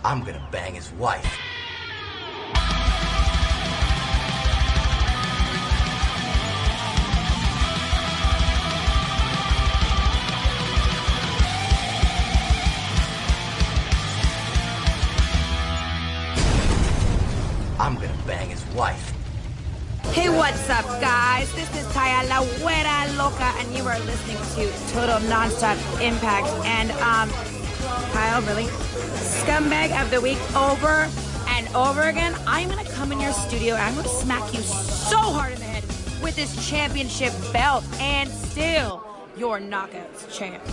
I'm gonna bang his wife. I'm gonna bang his wife. Hey, what's up, guys? This is Taya La Güera Loca, and you are listening to Total Nonstop IMPACT. And, Kyle, really? Scumbag of the week over and over again. I'm going to come in your studio and I'm going to smack you so hard in the head with this championship belt and still your knockouts champ.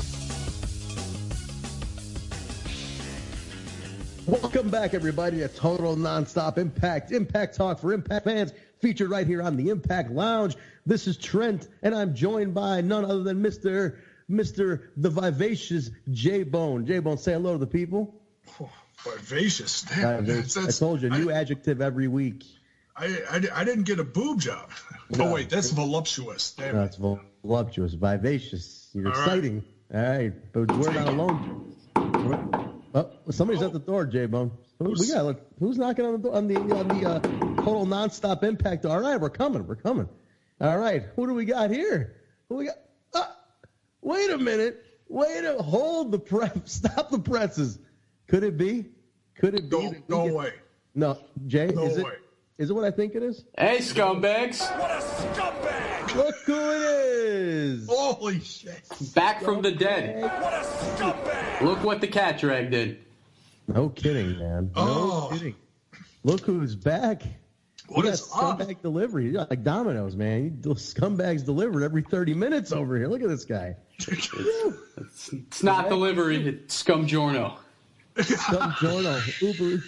Welcome back, everybody, to Total Nonstop Impact. Impact Talk for Impact fans, featured right here on the Impact Lounge. This is Trent, and I'm joined by none other than Mr. the vivacious Jaybone. Jaybone, say hello to the people. Oh, vivacious. Damn, I told you, new adjective every week. I didn't get a boob job. No, wait, that's voluptuous. Damn. That's voluptuous. Vivacious. You're exciting. All right, but we're not alone. Oh, somebody's at the door, Jaybone. Who's knocking on the door on the Total Nonstop Impact? All right, we're coming. All right, who do we got here? Who we got? Wait a minute. Hold the press. Stop the presses. Could it be? No way. No, Jay. No way. Is it what I think it is? Hey, scumbags. What a scumbag! Look who it is. Holy shit. Back from the dead. What a scumbag! Look what the cat drag did. No kidding, man. No kidding. Look who's back. What is scumbag up? delivery? You're like Domino's, man. Scumbags delivered every 30 minutes over here. Look at this guy. It's not delivery. It's scum giorno. Scum giorno. Uber.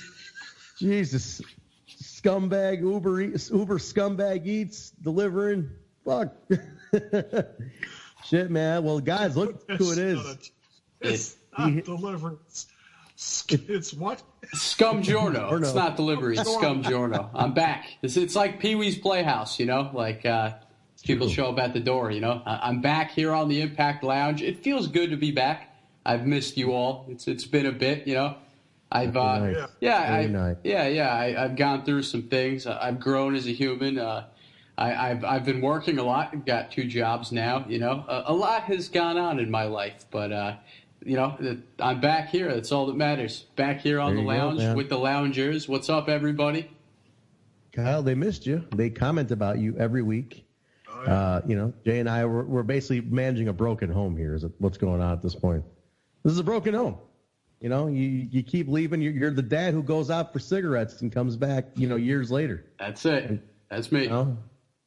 Jesus. Scumbag. Uber scumbag eats. Delivering. Fuck. Shit, man. Well, guys, look who it is. It's not deliverance. It's what? Scum giorno. It's not delivery. It's scum giorno. I'm back. It's like Pee-wee's Playhouse, you know? Like people show up at the door, you know? I'm back here on the Impact Lounge. It feels good to be back. I've missed you all. It's been a bit, you know? I've gone through some things. I've grown as a human. I've been working a lot. Got 2 jobs now, you know? A lot has gone on in my life, but you know, I'm back here. That's all that matters. Back here on the lounge with the loungers. What's up, everybody? Kyle, they missed you. They comment about you every week. Oh, yeah. You know, Jay and I, we're basically managing a broken home here is what's going on at this point. This is a broken home. You know, you keep leaving. You're the dad who goes out for cigarettes and comes back, you know, years later. That's it. That's me. You know?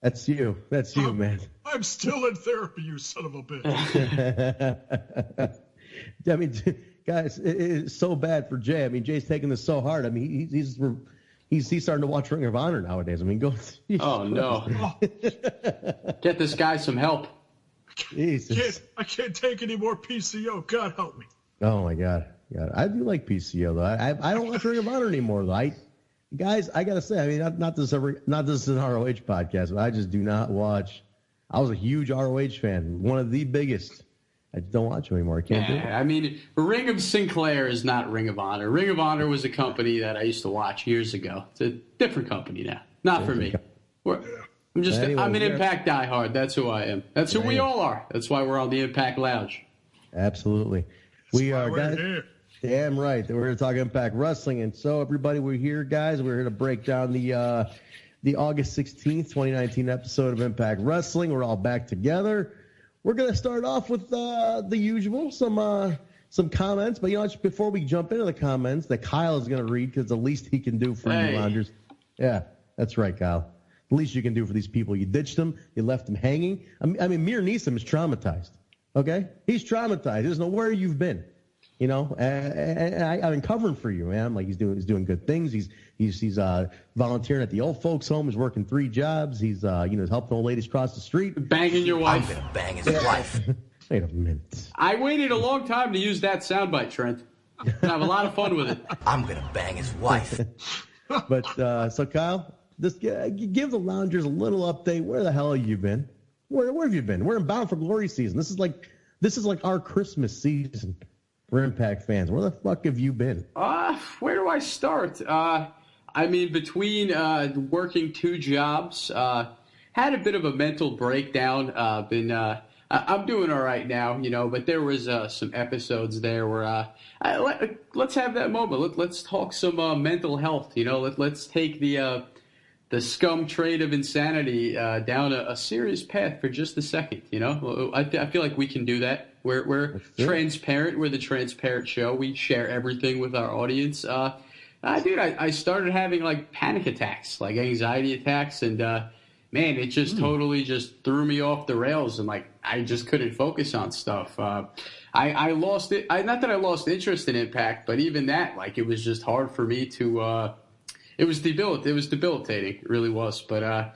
That's you. That's you, man. I'm still in therapy, you son of a bitch. I mean, guys, it's so bad for Jay. I mean, Jay's taking this so hard. I mean, he's starting to watch Ring of Honor nowadays. I mean, go. Oh no! Get this guy some help. Jesus. I can't take any more PCO. God help me. Oh my God. I do like PCO though. I don't watch Ring of Honor anymore though. Guys, I gotta say, I mean, not this is an ROH podcast, but I just do not watch. I was a huge ROH fan, one of the biggest. I just don't watch them anymore. I can't do it. I mean, Ring of Sinclair is not Ring of Honor. Ring of Honor was a company that I used to watch years ago. It's a different company now. Not for me. I'm an Impact diehard. That's who I am. That's who we all are. That's why we're on the Impact Lounge. Absolutely. We are, guys. Damn right. We're here to talk Impact Wrestling. And so, everybody, we're here, guys. We're here to break down the August 16th, 2019 episode of Impact Wrestling. We're all back together. We're going to start off with the usual, some comments. But, you know, just before we jump into the comments that Kyle is going to read, because the least he can do for you loungers. Yeah, that's right, Kyle. The least you can do for these people. You ditched them. You left them hanging. I mean, Mir Neeson is traumatized, okay? He's traumatized. He doesn't know where you've been, you know? And I'm covering for you, man. Like, he's doing good things. He's volunteering at the old folks' home. He's working 3 jobs. He's helping old ladies cross the street. Banging your wife. I'm gonna bang his wife. Wait a minute. I waited a long time to use that soundbite, Trent. I have a lot of fun with it. I'm gonna bang his wife. But so Kyle, just give the loungers a little update. Where the hell have you been? Where have you been? We're in Bound for Glory season. This is like our Christmas season. for Impact fans? Where the fuck have you been? Where do I start? I mean, between working 2 jobs, had a bit of a mental breakdown. I'm doing all right now, but there was some episodes there where let's have that moment. Let's talk some mental health. Let's take the scum trade of insanity down a serious path for just a second. I feel like we can do that. We're transparent. We're the transparent show. We share everything with our audience. Dude, I started having like panic attacks, like anxiety attacks, and man, it just totally just threw me off the rails, and like I just couldn't focus on stuff. I lost it. Not that I lost interest in Impact, but even that, like, it was just hard for me to. It was debilitating. It really was. But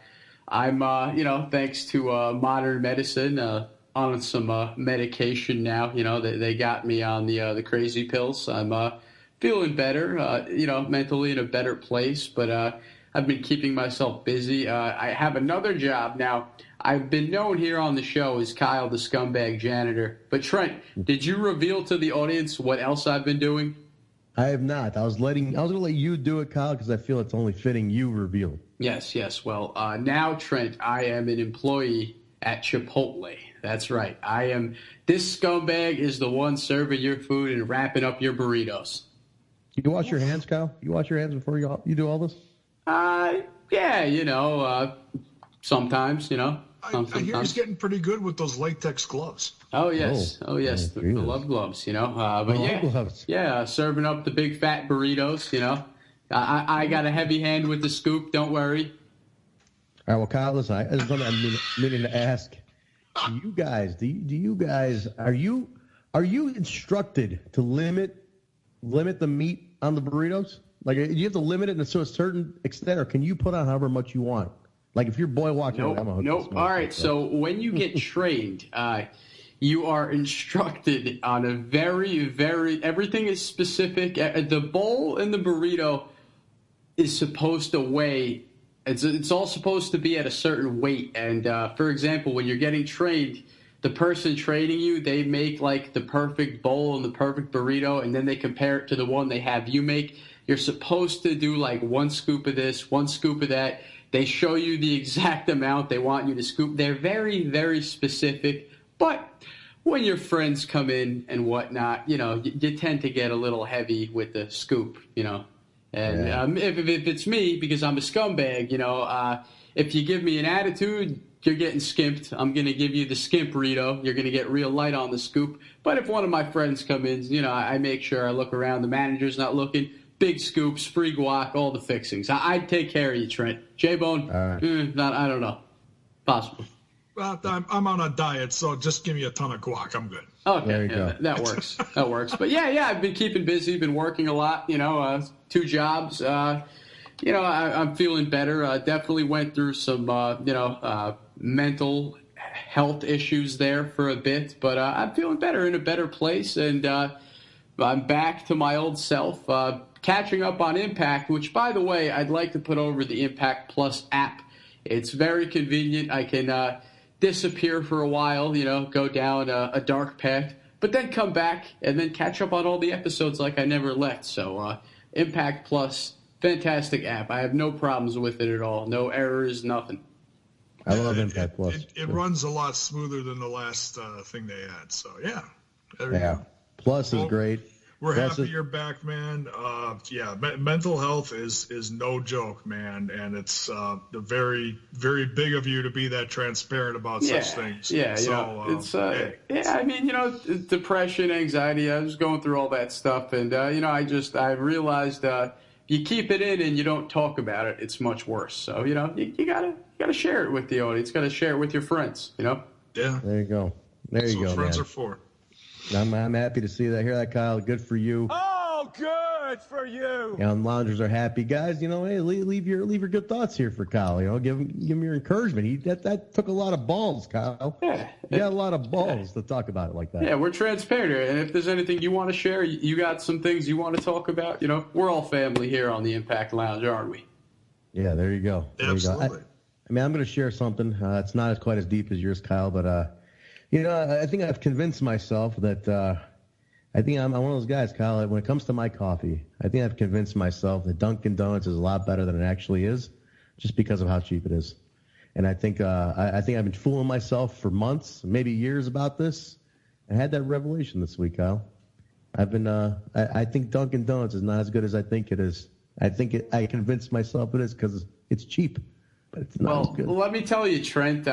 I'm, thanks to modern medicine, on some medication now. They got me on the crazy pills. I'm feeling better, mentally in a better place, but I've been keeping myself busy. I have another job now. I've been known here on the show as Kyle the Scumbag Janitor. But Trent, did you reveal to the audience what else I've been doing? I have not. I was going to let you do it, Kyle, because I feel it's only fitting you reveal. Yes. Well, now, Trent, I am an employee at Chipotle. That's right. This scumbag is the one serving your food and wrapping up your burritos. You wash your hands, Kyle? You wash your hands before you do all this? Yeah, sometimes, I hear he's getting pretty good with those latex gloves. Oh, yes. The love gloves, But yeah, serving up the big fat burritos, I got a heavy hand with the scoop, don't worry. All right, well, Kyle, listen, I was meaning to ask, do you guys, are you instructed to limit the meat on the burritos? Like, do you have to limit it to a certain extent, or can you put on however much you want? Like, if your boy walks in, Nope. All right, so when you get trained, you are instructed on a very, very, everything is specific. The bowl in the burrito is supposed to weigh, it's all supposed to be at a certain weight. And, for example, when you're getting trained, the person training you, they make like the perfect bowl and the perfect burrito, and then they compare it to the one they have you make. You're supposed to do like 1 scoop of this, 1 scoop of that. They show you the exact amount they want you to scoop. They're very, very specific. But when your friends come in and whatnot, you tend to get a little heavy with the scoop, And if it's me, because I'm a scumbag, if you give me an attitude, you're getting skimped. I'm going to give you the skimp burrito. You're going to get real light on the scoop. But if one of my friends come in, I make sure I look around. The manager's not looking. Big scoops, free guac, all the fixings. I'd take care of you, Trent. Jaybone, I don't know. Possible. Well, I'm on a diet, so just give me a ton of guac. I'm good. Okay, there you go. That works. That works. But yeah, I've been keeping busy, been working a lot, 2 jobs. I'm feeling better. Definitely went through some, mental health issues there for a bit, but I'm feeling better, in a better place, and I'm back to my old self. Catching up on Impact, which, by the way, I'd like to put over the Impact Plus app. It's very convenient. I can disappear for a while, go down a dark path, but then come back and then catch up on all the episodes like I never left. So Impact Plus, fantastic app. I have no problems with it at all. No errors, nothing. I love Impact Plus. It runs a lot smoother than the last thing they had. So, yeah. There you go. Plus is great. We're happy you're back, man. Mental health is no joke, man, and it's very, very big of you to be that transparent about such things. Yeah, depression, anxiety. I was going through all that stuff, and I realized you keep it in and you don't talk about it, it's much worse. So you gotta share it with the audience. Got to share it with your friends. Yeah. There you go. That's what friends are for. I'm happy to see that. Hear that, Kyle? Good for you. Oh, good for you. Loungers are happy, guys. Hey, leave your good thoughts here for Kyle. Give him your encouragement. That took a lot of balls, Kyle. Yeah, you got a lot of balls to talk about it like that. Yeah, we're transparent here, and if there's anything you want to share, you got some things you want to talk about. We're all family here on the Impact Lounge, aren't we? Yeah, there you go. Absolutely. I'm going to share something. It's not quite as deep as yours, Kyle, but I think I've convinced myself that I think I'm one of those guys, Kyle. When it comes to my coffee, I think I've convinced myself that Dunkin' Donuts is a lot better than it actually is, just because of how cheap it is. And I think I've been fooling myself for months, maybe years about this. I had that revelation this week, Kyle. I think Dunkin' Donuts is not as good as I think it is. I convinced myself it is because it's cheap. It's not as good. Let me tell you, Trent,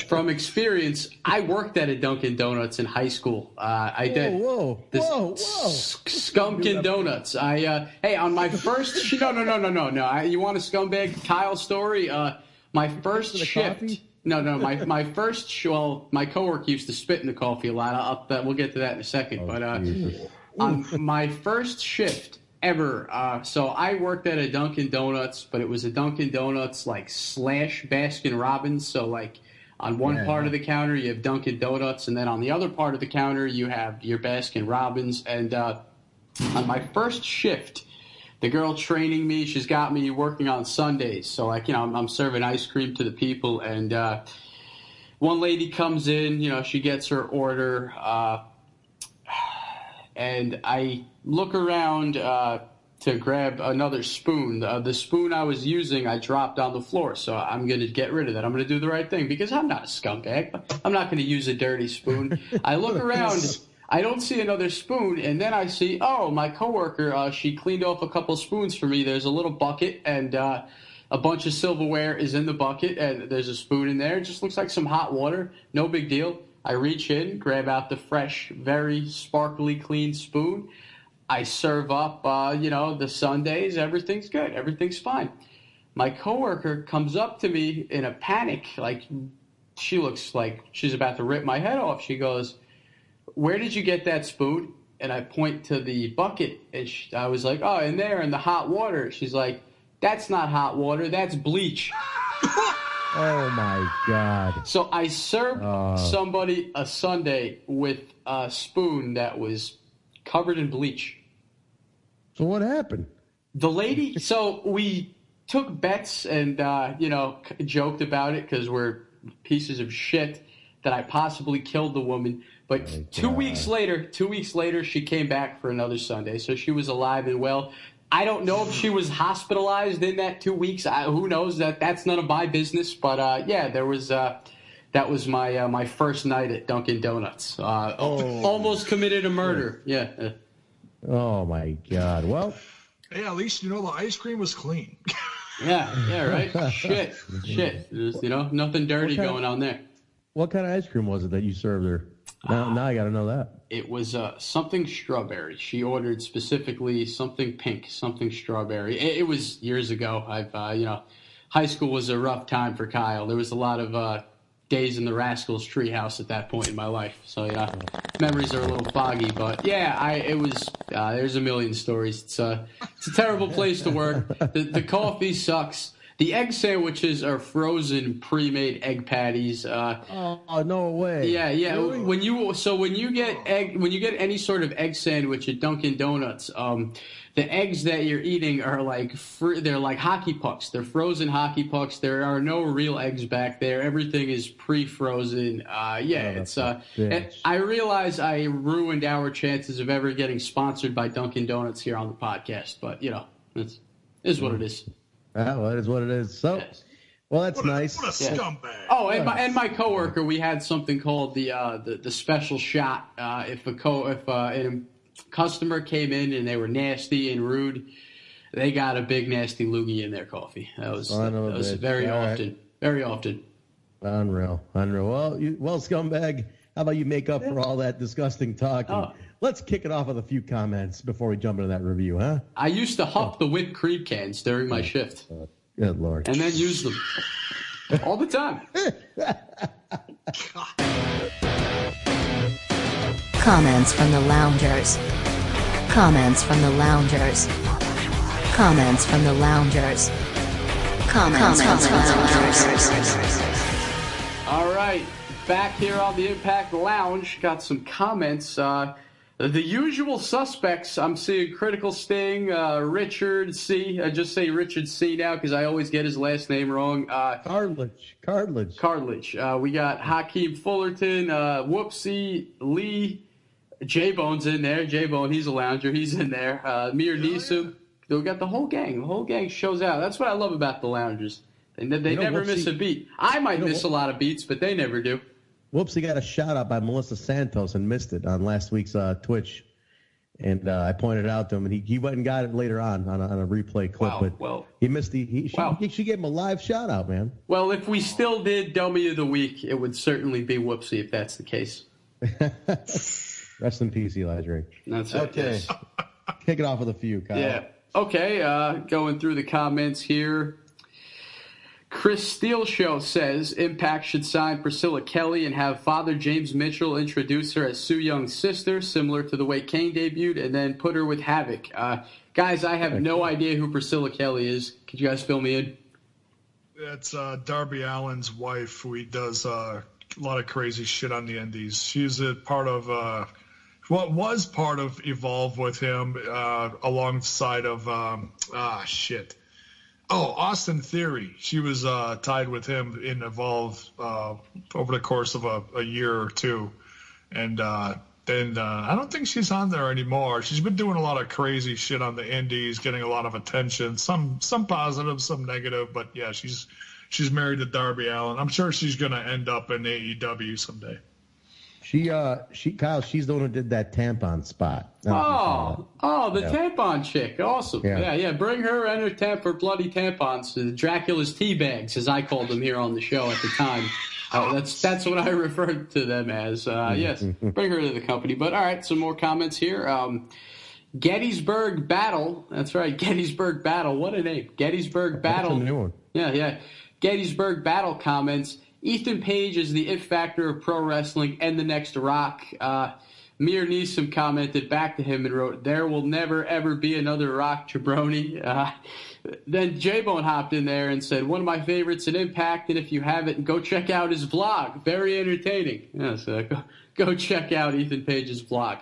from experience, I worked at a Dunkin' Donuts in high school. I did. Whoa. Skunkin' Donuts. Hey, on my first... No. You want a scumbag Kyle story? My first shift... Coffee? No. My first... Well, my coworker used to spit in the coffee a lot. We'll get to that in a second. On my first shift... ever. So I worked at a Dunkin' Donuts, but it was a Dunkin' Donuts like / Baskin Robbins. So like on one part of the counter you have Dunkin' Donuts, and then on the other part of the counter you have your Baskin Robbins. And on my first shift, the girl training me, she's got me working on Sundays. So like, I'm serving ice cream to the people, and one lady comes in, she gets her order, and I look around to grab another spoon. The spoon I was using, I dropped on the floor, so I'm going to get rid of that. I'm going to do the right thing because I'm not a scumbag. I'm not going to use a dirty spoon. I look around. I don't see another spoon, and then I see, my coworker, she cleaned off a couple spoons for me. There's a little bucket, and a bunch of silverware is in the bucket, and there's a spoon in there. It just looks like some hot water. No big deal. I reach in, grab out the fresh, very sparkly, clean spoon. I serve up, the sundaes. Everything's good. Everything's fine. My coworker comes up to me in a panic. Like, she looks like she's about to rip my head off. She goes, "Where did you get that spoon?" And I point to the bucket. And I was like, "Oh, in there in the hot water." She's like, "That's not hot water. That's bleach." Oh, my God. So I served somebody a sundae with a spoon that was covered in bleach. So what happened? The lady, so we took bets and, joked about it because we're pieces of shit that I possibly killed the woman. But 2 weeks later, she came back for another sundae. So she was alive and well. I don't know if she was hospitalized in that 2 weeks. Who knows? That's none of my business. But there was that was my first night at Dunkin' Donuts. Almost committed a murder. Yeah. Oh my God. Well, hey, at least the ice cream was clean. Yeah, right. Shit. There's, nothing dirty going on there. What kind of ice cream was it that you served her? Now I got to know that. It was something strawberry. She ordered specifically something pink, something strawberry. It was years ago. High school was a rough time for Kyle. There was a lot of days in the Rascals treehouse at that point in my life. So, memories are a little foggy. But, it was, there's a million stories. It's a terrible place to work. The coffee sucks. The egg sandwiches are frozen, pre-made egg patties. No way! Yeah. Really? When you get any sort of egg sandwich at Dunkin' Donuts, the eggs that you're eating are they're like hockey pucks. They're frozen hockey pucks. There are no real eggs back there. Everything is pre-frozen. And I realize I ruined our chances of ever getting sponsored by Dunkin' Donuts here on the podcast, but it is what it is. Well, it is what it is. So, well, that's nice. What a scumbag! Oh, and my coworker, we had something called the special shot. If a customer came in and they were nasty and rude, they got a big nasty loogie in their coffee. That was very often. Right. Very often. Unreal. Well, scumbag. How about you make up for all that disgusting talk? Let's kick it off with a few comments before we jump into that review, huh? I used to huff the whipped cream cans during my shift. Good Lord. And then use them all the time. Comments from the loungers. Comments from the loungers. Comments from the loungers. Comments from the loungers. All right. Back here on the Impact Lounge. Got some comments. The usual suspects. I'm seeing Critical Sting, Richard C. I just say Richard C. now because I always get his last name wrong. Cartilage. We got Hakeem Fullerton, Whoopsie, Lee, Jaybone's in there. Jaybone, he's a lounger. He's in there. Mir Nisu. We got the whole gang. The whole gang shows out. That's what I love about the loungers. They never miss a beat. I might miss a lot of beats, but they never do. Whoops, he got a shout out by Melissa Santos and missed it on last week's Twitch. And I pointed it out to him, and he went and got it later on a replay clip. Wow, but well, he missed she gave him a live shout out, man. Well, if we still did Dummy of the Week, it would certainly be Whoopsie if that's the case. Rest in peace, Eli Drake. That's it. Okay. Yes. Kick it off with a few, Kyle. Yeah. Okay, going through the comments here. Chris Steele Show says Impact should sign Priscilla Kelly and have Father James Mitchell introduce her as Su Young's sister, similar to the way Kane debuted, and then put her with Havoc. Guys, I have no idea who Priscilla Kelly is. Could you guys fill me in? That's Darby Allin's wife, who he does a lot of crazy shit on the indies. She's a part of what was part of Evolve with him, alongside of Austin Theory. She was tied with him in Evolve over the course of a year or two, and then I don't think she's on there anymore. She's been doing a lot of crazy shit on the indies, getting a lot of attention, some positive, some negative, but yeah, she's married to Darby Allin. I'm sure she's gonna end up in AEW someday. Kyle, she's the one who did that tampon spot. The tampon chick. Awesome. Yeah. Bring her and her bloody tampons to Dracula's tea bags, as I called them here on the show at the time. That's what I referred to them as. Yes, bring her to the company. But all right, some more comments here. Gettysburg Battle. That's right, Gettysburg Battle. What a name. Gettysburg Battle. That's a new one. Yeah. Gettysburg Battle comments. Ethan Page is the it factor of pro wrestling and the next Rock. Mir Neeson commented back to him and wrote, "There will never, ever be another Rock jabroni." Then Jaybone hopped in there and said, "One of my favorites in Impact, and if you haven't, go check out his vlog. Very entertaining." Yes, go check out Ethan Page's vlog.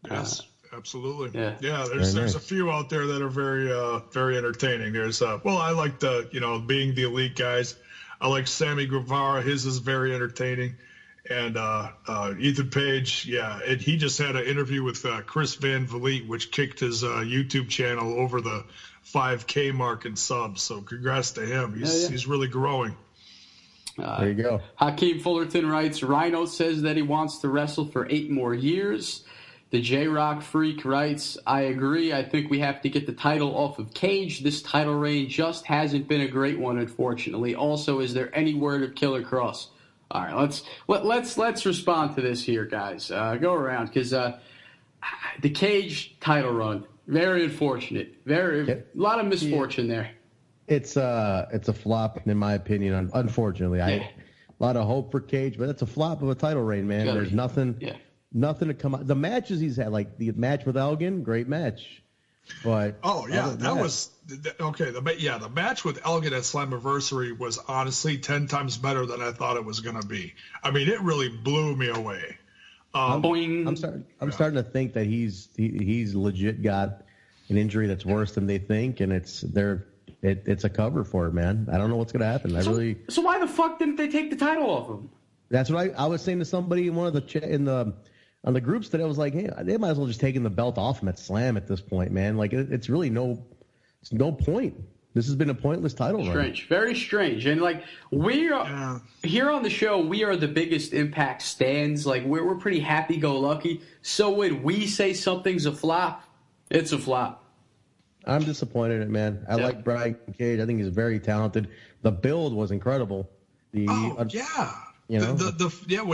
Yes. Absolutely. Yeah. There's a few out there that are very, very entertaining. There's, I like being the elite guys. I like Sammy Guevara. His is very entertaining. And Ethan Page, and he just had an interview with Chris Van Vliet, which kicked his YouTube channel over the 5K mark in subs. So congrats to him. He's really growing. There you go. Hakeem Fullerton writes, Rhino says that he wants to wrestle for 8 more years. The J-Rock Freak writes, I agree. I think we have to get the title off of Cage. This title reign just hasn't been a great one, unfortunately. Also, is there any word of Killer Cross? All right, let's respond to this here, guys. Go around, because the Cage title run, very unfortunate. A lot of misfortune there. It's a flop, in my opinion, unfortunately. A lot of hope for Cage, but it's a flop of a title reign, man. There's nothing... Yeah. Nothing to come out. The matches he's had, like the match with Elgin, great match. But that was okay. The match with Elgin at Slammiversary was honestly 10 times better than I thought it was going to be. I mean, it really blew me away. I'm starting to think that he's legit got an injury that's worse than they think, and it's a cover for it, man. I don't know what's going to happen. So why the fuck didn't they take the title off him? That's what I was saying to somebody in one of the on the groups today. I was like, hey, they might as well just taking the belt off him at Slam at this point, man. Like it's really no point. This has been a pointless title run. Strange, very strange. And like we are here on the show, we are the biggest Impact stans. Like we're pretty happy-go-lucky. So when we say something's a flop, it's a flop. I'm disappointed in it, man. I like Brian Cage. I think he's very talented. The build was incredible. When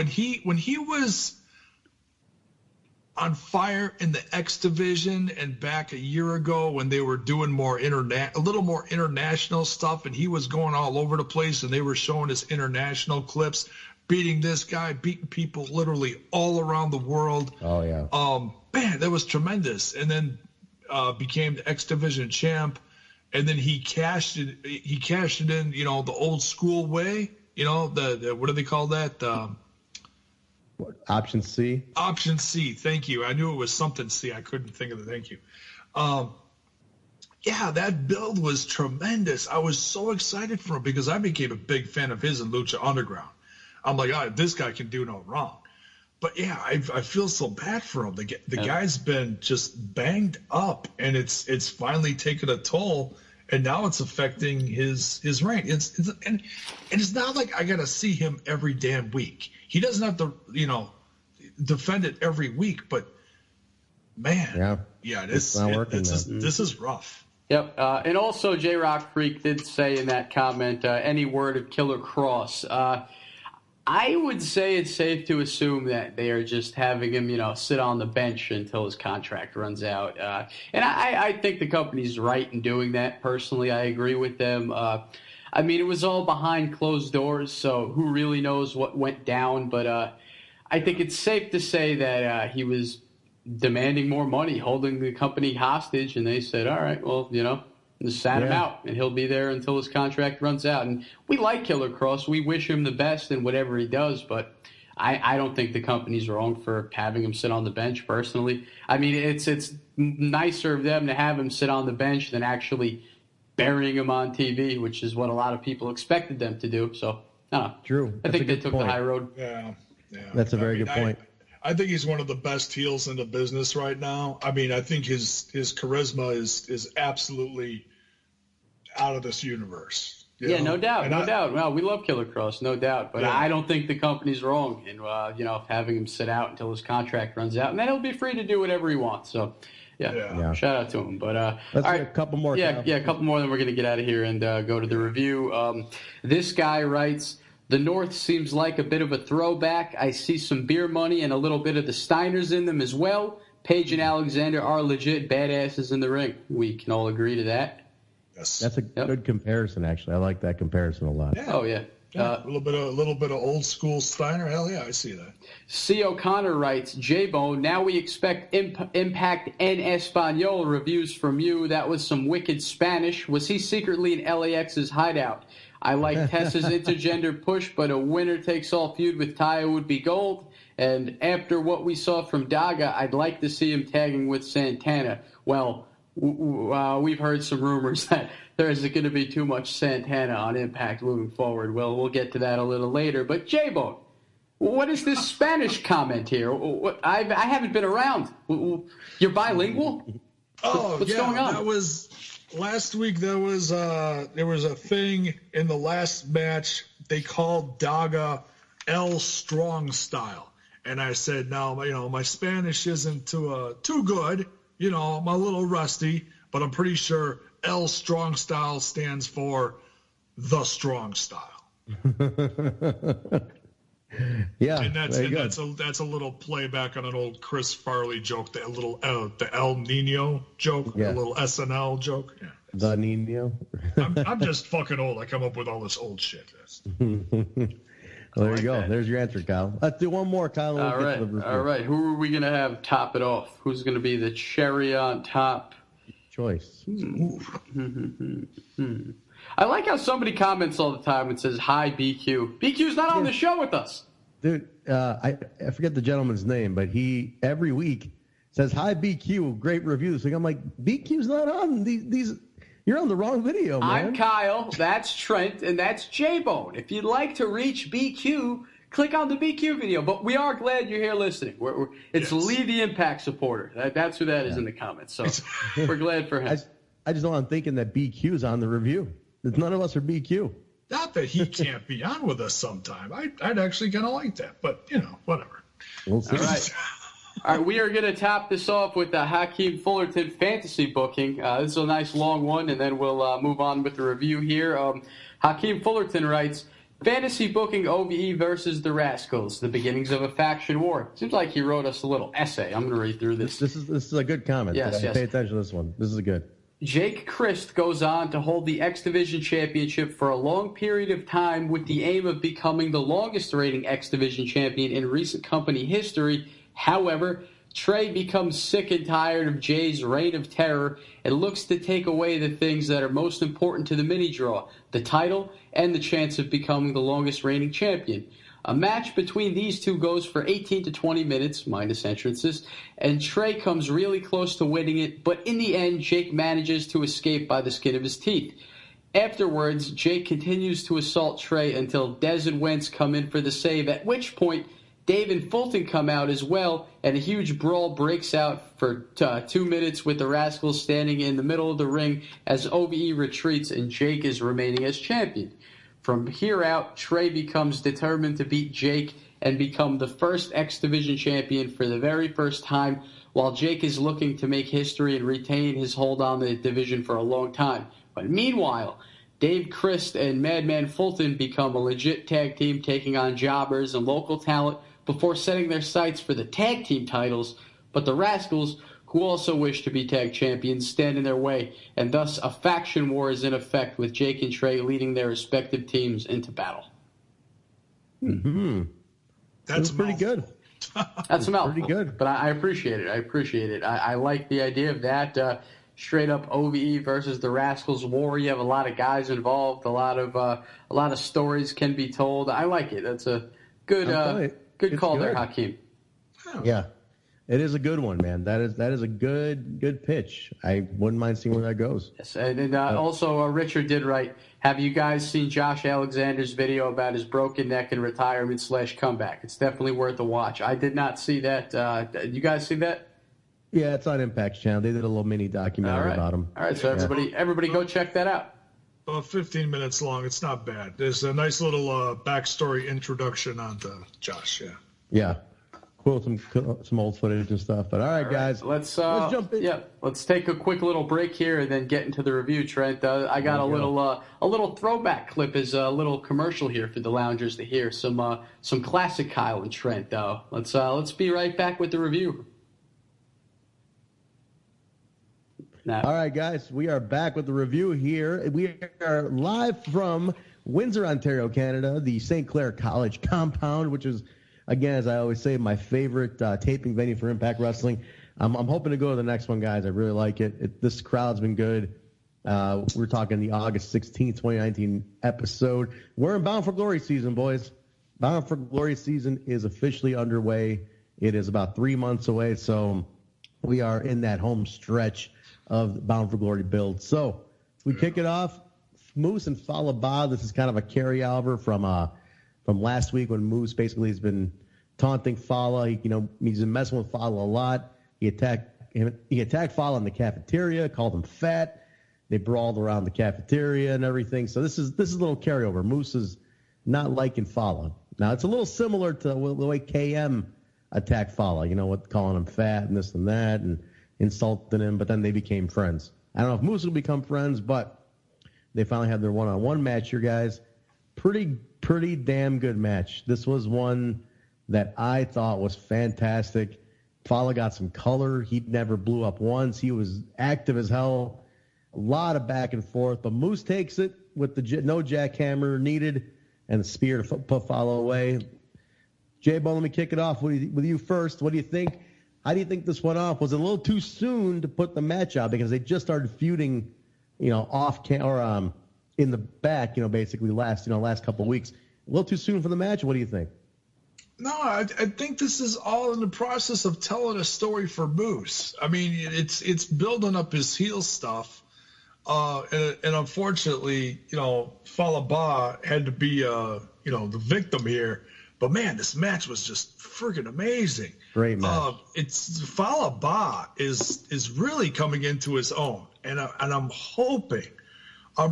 he was on fire in the X division and back a year ago when they were doing a little more international stuff, and he was going all over the place and they were showing his international clips, beating this guy, beating people literally all around the world. Oh yeah. Man, that was tremendous. And then became the X division champ, and then he cashed it in, the old school way. The what do they call that? Option C. Option C. Thank you. I knew it was something C. I couldn't think of it. Thank you. That build was tremendous. I was so excited for him because I became a big fan of his in Lucha Underground. I'm like, this guy can do no wrong. But yeah, I feel so bad for him. The guy's been just banged up, and it's finally taken a toll, and now it's affecting his reign. And it's not like I gotta see him every damn week. He doesn't have to, defend it every week. But man, this is rough. Yep. And also, J Rock Freak did say in that comment, any word of Killer Cross. I would say it's safe to assume that they are just having him, sit on the bench until his contract runs out. And I think the company's right in doing that. Personally, I agree with them. I mean, it was all behind closed doors, so who really knows what went down. But I think it's safe to say that he was demanding more money, holding the company hostage, and they said, all right, well, just sat him out, and he'll be there until his contract runs out. And we like Killer Cross. We wish him the best in whatever he does, but I don't think the company's wrong for having him sit on the bench, personally. I mean, it's nicer of them to have him sit on the bench than actually burying him on TV, which is what a lot of people expected them to do. So, I don't know. True. I think they took the high road. Yeah. That's a very good point. I think he's one of the best heels in the business right now. I mean, I think his charisma is absolutely out of this universe. No doubt, no doubt. Well, we love Killer Cross, no doubt. But I don't think the company's wrong in, having him sit out until his contract runs out. And then he'll be free to do whatever he wants. So, shout out to him. But let's all right, a couple more. A couple more, then we're going to get out of here and go to the review. This guy writes, the North seems like a bit of a throwback. I see some beer money and a little bit of the Steiners in them as well. Paige and Alexander are legit badasses in the ring. We can all agree to that. Yes. That's a good comparison, actually. I like that comparison a lot. Yeah. Oh, yeah. A little bit of old school Steiner. Hell yeah, I see that. C. O'Connor writes, Jaybone, now we expect Impact en Espanol reviews from you. That was some wicked Spanish. Was he secretly in LAX's hideout? I like Tessa's intergender push, but a winner-takes-all feud with Taya would be gold. And after what we saw from Daga, I'd like to see him tagging with Santana. Well, we've heard some rumors that there isn't going to be too much Santana on Impact moving forward. Well, we'll get to that a little later. But J-Bone, what is this Spanish comment here? I haven't been around. You're bilingual? What's going on? That was last week. There was a thing in the last match. They called Daga El Strong Style, and I said, no, my Spanish isn't too good. I'm a little rusty, but I'm pretty sure El Strong Style stands for the Strong Style. Yeah, and that's a little playback on an old Chris Farley joke, the El Nino joke, a little SNL joke. Yeah. The Nino. I'm just fucking old. I come up with all this old shit. Well, there you go. That. There's your answer, Kyle. Let's do one more, Kyle. All right. Who are we going to have top it off? Who's going to be the cherry on top? Choice. I like how somebody comments all the time and says, hi, BQ. BQ's not on the show with us. Dude, I forget the gentleman's name, but he, every week, says, hi, BQ, great reviews. Like, I'm like, BQ's not on these. You're on the wrong video, man. I'm Kyle, that's Trent, and that's J-Bone. If you'd like to reach BQ, click on the BQ video. But we are glad you're here listening. It's Lee the Impact supporter. That's who that is in the comments. So we're glad for him. I just know I'm thinking that BQ's on the review. None of us are BQ. Not that he can't be on with us sometime. I'd actually kind of like that. But, whatever. We'll see. All right. All right, we are going to top this off with the Hakeem Fullerton fantasy booking. This is a nice long one, and then we'll move on with the review here. Hakeem Fullerton writes, fantasy booking OVE versus the Rascals, the beginnings of a faction war. Seems like he wrote us a little essay. I'm going to read through this. This is a good comment. Yes. Pay attention to this one. This is good. Jake Christ goes on to hold the X Division Championship for a long period of time with the aim of becoming the longest reigning X Division champion in recent company history. However, Trey becomes sick and tired of Jay's reign of terror and looks to take away the things that are most important to the mini-draw, the title and the chance of becoming the longest reigning champion. A match between these two goes for 18 to 20 minutes, minus entrances, and Trey comes really close to winning it, but in the end, Jake manages to escape by the skin of his teeth. Afterwards, Jake continues to assault Trey until Dez and Wentz come in for the save, at which point Dave and Fulton come out as well, and a huge brawl breaks out for 2 minutes with the Rascals standing in the middle of the ring as OVE retreats and Jake is remaining as champion. From here out, Trey becomes determined to beat Jake and become the first X Division champion for the very first time, while Jake is looking to make history and retain his hold on the division for a long time. But meanwhile, Dave Christ and Madman Fulton become a legit tag team, taking on jobbers and local talent before setting their sights for the tag team titles, but the Rascals, who also wish to be tag champions, stand in their way, and thus a faction war is in effect with Jake and Trey leading their respective teams into battle. Mm-hmm. That's pretty good. That's a mouthful. Pretty good. But I appreciate it. I like the idea of that. Straight up OVE versus the Rascals war. You have a lot of guys involved. A lot of stories can be told. I like it. That's a good call there, Hakeem. Yeah, it is a good one, man. That is a good pitch. I wouldn't mind seeing where that goes. Yes, and also Richard did write, have you guys seen Josh Alexander's video about his broken neck and retirement / comeback? It's definitely worth a watch. I did not see that. You guys see that? Yeah, it's on Impact's channel. They did a little mini documentary about him. All right, so everybody go check that out. 15 minutes long. It's not bad. There's a nice little backstory introduction onto Josh. Yeah. Cool. Some old footage and stuff. But all right, guys. Let's jump in. Yeah, let's take a quick little break here and then get into the review. Trent, I got a little throwback clip as a little commercial here for the loungers to hear some classic Kyle and Trent. Let's be right back with the review. All right, guys, we are back with the review here. We are live from Windsor, Ontario, Canada, the St. Clair College compound, which is, again, as I always say, my favorite taping venue for Impact Wrestling. I'm hoping to go to the next one, guys. I really like it. This crowd's been good. We're talking the August 16th, 2019 episode. We're in Bound for Glory season, boys. Bound for Glory season is officially underway. It is about 3 months away, so we are in that home stretch of Bound for Glory build. So we kick it off. Moose and Fallah Bahh. This is kind of a carryover from last week when Moose basically has been taunting Fallah. He's been messing with Fallah a lot. He attacked Fallah in the cafeteria, called him fat. They brawled around the cafeteria and everything. So this is a little carryover. Moose is not liking Fallah. Now it's a little similar to the way KM attacked Fallah. Calling him fat and this and that and insulted him, but then they became friends. I don't know if Moose will become friends, but they finally had their one-on-one match here, guys. Pretty damn good match. This was one that I thought was fantastic. Fallah got some color. He never blew up once. He was active as hell. A lot of back and forth, but Moose takes it with the no jackhammer needed and the spear to put Fallah away. Jaybone, let me kick it off with you first. What do you think? How do you think this went off? Was it a little too soon to put the match out because they just started feuding, off or in the back, basically last couple of weeks? A little too soon for the match. What do you think? No, I think this is all in the process of telling a story for Moose. I mean, it's building up his heel stuff, and unfortunately, Fallah Bahh had to be the victim here. But man, this match was just freaking amazing. Great match. It's Fallah Bahh is really coming into his own, and I'm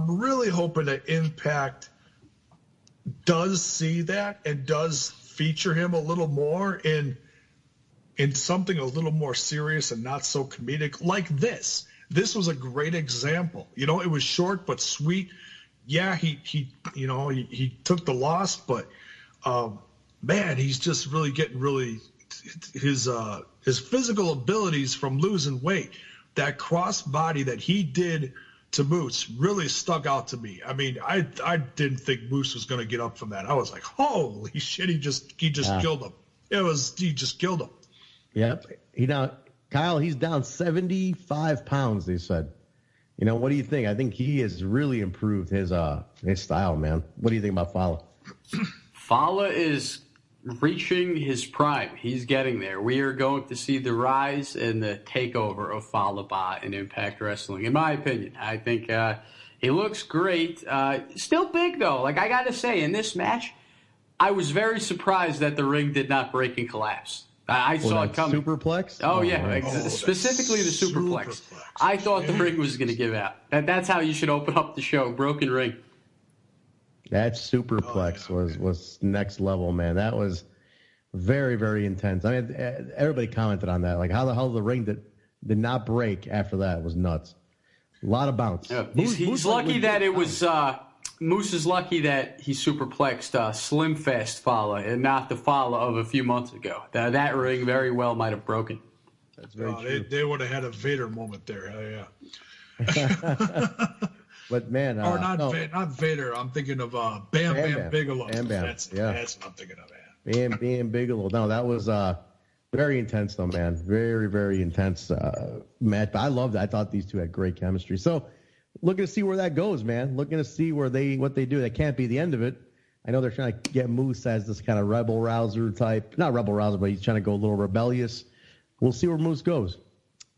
really hoping that Impact does see that and does feature him a little more in something a little more serious and not so comedic like this. This was a great example. It was short but sweet. Yeah, he took the loss, but man, he's just really getting his physical abilities from losing weight. That cross body that he did to Moose really stuck out to me. I mean, I didn't think Moose was going to get up from that. I was like, holy shit, he just killed him. He just killed him. Yep. Kyle, he's down 75 pounds, they said. What do you think? I think he has really improved his style, man. What do you think about Fallah? Fallah is reaching his prime. He's getting there. We are going to see the rise and the takeover of Fallah Bahh in Impact Wrestling, in my opinion. I think he looks great. Still big, though. Like, I got to say, in this match, I was very surprised that the ring did not break and collapse. I saw it coming. Superplex? Oh, yeah. Specifically the superplex. I thought the ring was going to give out. That's how you should open up the show. Broken ring. That superplex was next level, man. That was very, very intense. I mean, everybody commented on that. Like, how the hell the ring did not break after that was nuts. A lot of bounce. Yeah. He's lucky that it was Moose is lucky that he superplexed Slim Fast Fowler and not the Fowler of a few months ago. That ring very well might have broken. That's very true. They would have had a Vader moment there. Yeah. But man, or not Vader. I'm thinking of Bam Bigelow. Bam. That's what I'm thinking of. Bam Bigelow. No, that was very intense, though, man. Very, very intense match. But I loved it. I thought these two had great chemistry. So, looking to see where that goes, man. Looking to see what they do. That can't be the end of it. I know they're trying to get Moose as this kind of rebel rouser type. Not rebel rouser, but he's trying to go a little rebellious. We'll see where Moose goes.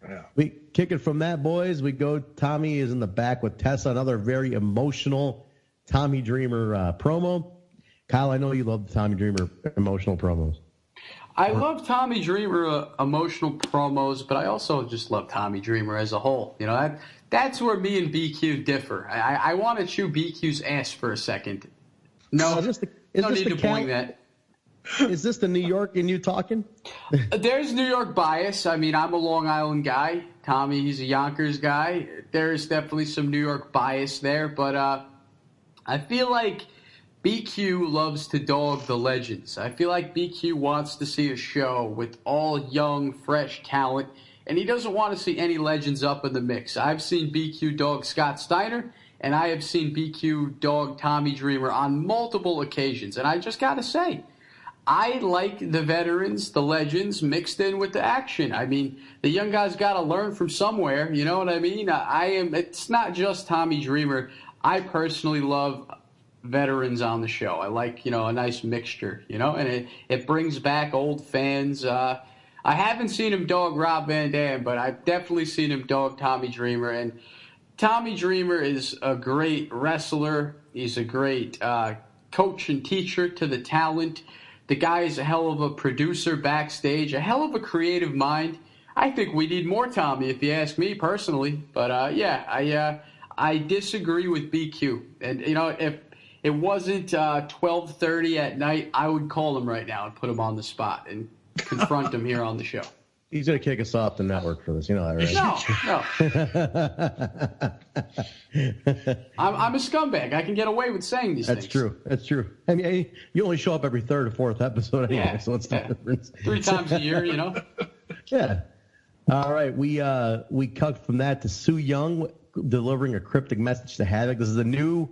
Yeah. We kick it from that, boys. We go. Tommy is in the back with Tessa. Another very emotional Tommy Dreamer promo. Kyle, I know you love the Tommy Dreamer emotional promos. I love Tommy Dreamer emotional promos, but I also just love Tommy Dreamer as a whole. You know, that's where me and BQ differ. I want to chew BQ's ass for a second. No, no need to point that. Is this the New York in you talking? There's New York bias. I mean, I'm a Long Island guy. Tommy, he's a Yonkers guy. There's definitely some New York bias there, but I feel like BQ loves to dog the legends. I feel like BQ wants to see a show with all young, fresh talent, and he doesn't want to see any legends up in the mix. I've seen BQ dog Scott Steiner, and I have seen BQ dog Tommy Dreamer on multiple occasions. And I just got to say, I like the veterans, the legends, mixed in with the action. I mean, the young guys got to learn from somewhere. You know what I mean? It's not just Tommy Dreamer. I personally love veterans on the show. I like, a nice mixture, and it brings back old fans. I haven't seen him dog Rob Van Dam, but I've definitely seen him dog Tommy Dreamer. And Tommy Dreamer is a great wrestler. He's a great coach and teacher to the talent. The guy is a hell of a producer backstage, a hell of a creative mind. I think we need more Tommy, if you ask me personally. But, I disagree with BQ. And, if it wasn't 12:30 at night, I would call him right now and put him on the spot and confront him here on the show. He's going to kick us off the network for this. You know that, right? No. I'm a scumbag. I can get away with saying these things. That's true. I mean, you only show up every third or fourth episode anyway, so it's not difference. 3 times a year, Yeah. All right. We cut from that to Su Yung delivering a cryptic message to Havoc. This is the new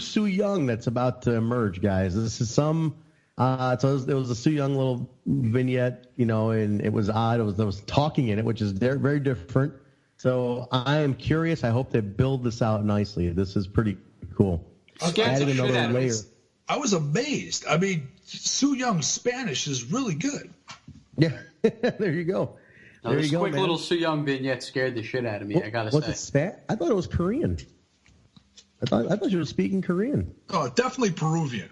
Su Yung that's about to emerge, guys. This is some. So it was a Su Yung little vignette, and it was odd. There was talking in it, which is very different. So I am curious. I hope they build this out nicely. This is pretty cool. Adding another layer. I was amazed. I mean, Su Young's Spanish is really good. Yeah, there you go. This quick little Su Yung vignette scared the shit out of me. I gotta say. Was it I thought it was Korean. I thought you were speaking Korean. Oh, definitely Peruvian.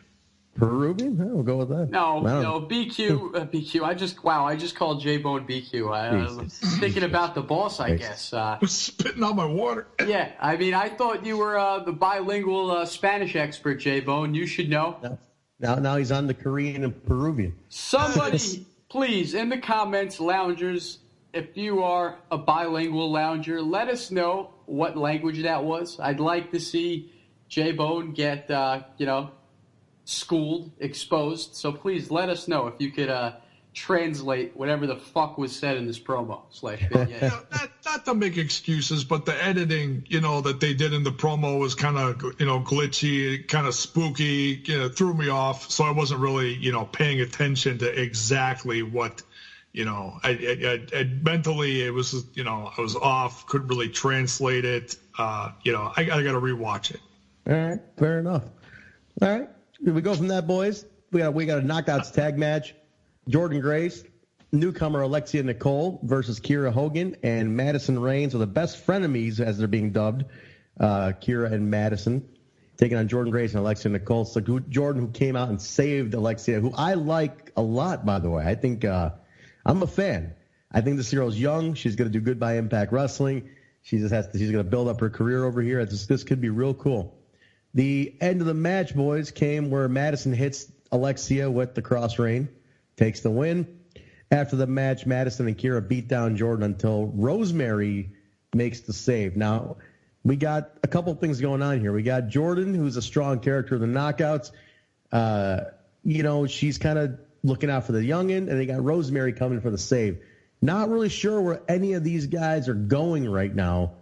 Peruvian? We'll go with that. No, BQ. I just called Jaybone BQ. I was thinking about the boss, I guess. Spitting out my water. Yeah, I mean, I thought you were the bilingual Spanish expert, Jaybone. You should know. Now he's on the Korean and Peruvian. Somebody, please, in the comments, loungers, if you are a bilingual lounger, let us know what language that was. I'd like to see Jaybone get, schooled, exposed. So please let us know if you could translate whatever the fuck was said in this promo /video. Not to make excuses, but the editing, that they did in the promo was kind of, glitchy, kind of spooky, threw me off. So I wasn't really, paying attention to exactly what, I mentally it was, I was off, couldn't really translate it. I got to rewatch it. All right, fair enough. All right. We go from that, boys. We got a knockouts tag match. Jordan Grace, newcomer Alexia Nicole versus Kira Hogan, and Madison Reigns are the best frenemies, as they're being dubbed, Kira and Madison. taking on Jordan Grace and Alexia Nicole. So Jordan, who came out and saved Alexia, who I like a lot, by the way. I think I'm a fan. I think this girl's young. She's going to do good by Impact Wrestling. She's going to build up her career over here. This could be real cool. The end of the match, boys, came where Madison hits Alexia with the cross rein, takes the win. After the match, Madison and Kira beat down Jordan until Rosemary makes the save. Now, we got a couple things going on here. We got Jordan, who's a strong character in the knockouts. She's kind of looking out for the youngin', and they got Rosemary coming for the save. Not really sure where any of these guys are going right now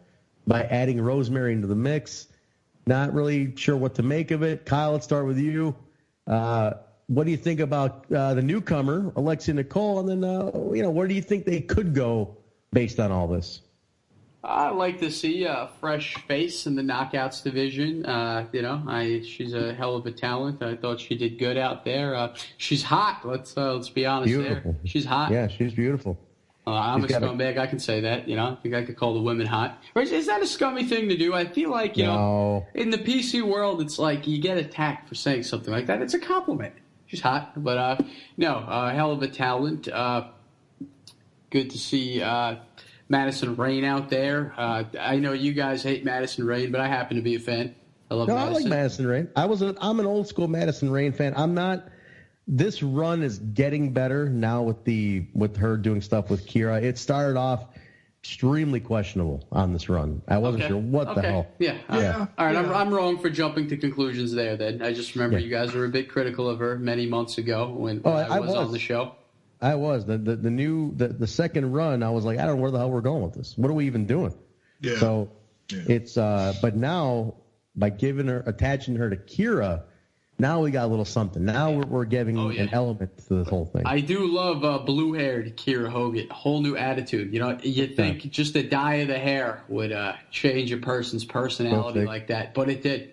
by adding Rosemary into the mix. Not really sure what to make of it. Kyle, let's start with you. What do you think about the newcomer, Alexia Nicole? And then, where do you think they could go based on all this? I like to see a fresh face in the knockouts division. She's a hell of a talent. I thought she did good out there. She's hot. Let's be honest. Beautiful. There. She's hot. Yeah, she's beautiful. I'm a scumbag. I can say that. I think I could call the women hot. Is that a scummy thing to do? I feel like, in the PC world, it's like you get attacked for saying something like that. It's a compliment. She's hot. But, hell of a talent. Good to see Madison Rayne out there. I know you guys hate Madison Rayne, but I happen to be a fan. I love Madison. I like Madison Rayne. I'm an old school Madison Rayne fan. I'm not. This run is getting better now with her doing stuff with Kira. It started off extremely questionable on this run. I wasn't sure what the hell. Yeah. All right, I'm wrong for jumping to conclusions there then. I just remember you guys were a bit critical of her many months ago when I was on the show. I was. The second run, I was like, I don't know where the hell we're going with this. What are we even doing? Yeah. So it's but now by attaching her to Kira, now we got a little something. Now we're giving an element to this whole thing. I do love blue-haired Kira Hogan. Whole new attitude. You think just the dye of the hair would change a person's personality like that, but it did.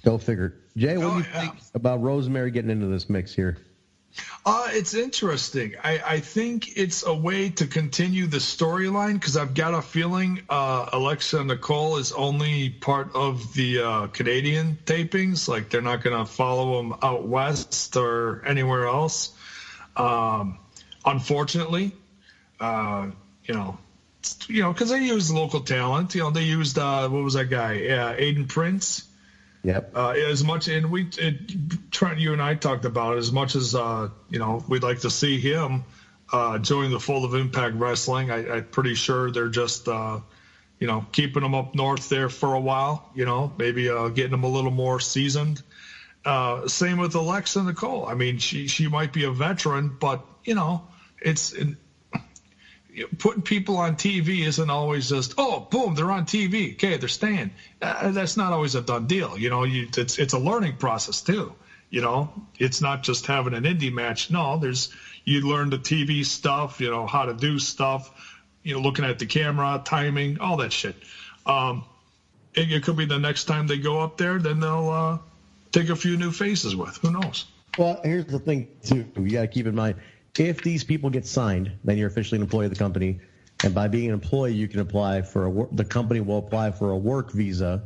Go figure. Jay, what do you think about Rosemary getting into this mix here? It's interesting. I think it's a way to continue the storyline because I've got a feeling Alexia Nicole is only part of the Canadian tapings. Like they're not going to follow them out west or anywhere else. Unfortunately, because they use local talent. They used what was that guy? Aiden Prince. Yep. As much, and Trent, you and I talked about it, as much as, we'd like to see him join the fold of Impact Wrestling. I'm pretty sure they're just, keeping him up north there for a while, maybe getting him a little more seasoned. Same with Alexia Nicole. I mean, she might be a veteran, but, putting people on TV isn't always just, boom, they're on TV. Okay, they're staying. That's not always a done deal. It's a learning process too. It's not just having an indie match. No, you learn the TV stuff, how to do stuff, looking at the camera, timing, all that shit. It could be the next time they go up there, then they'll take a few new faces with. Who knows? Well, here's the thing too. You got to keep in mind. If these people get signed, then you're officially an employee of the company, and by being an employee, you can apply for the company will apply for a work visa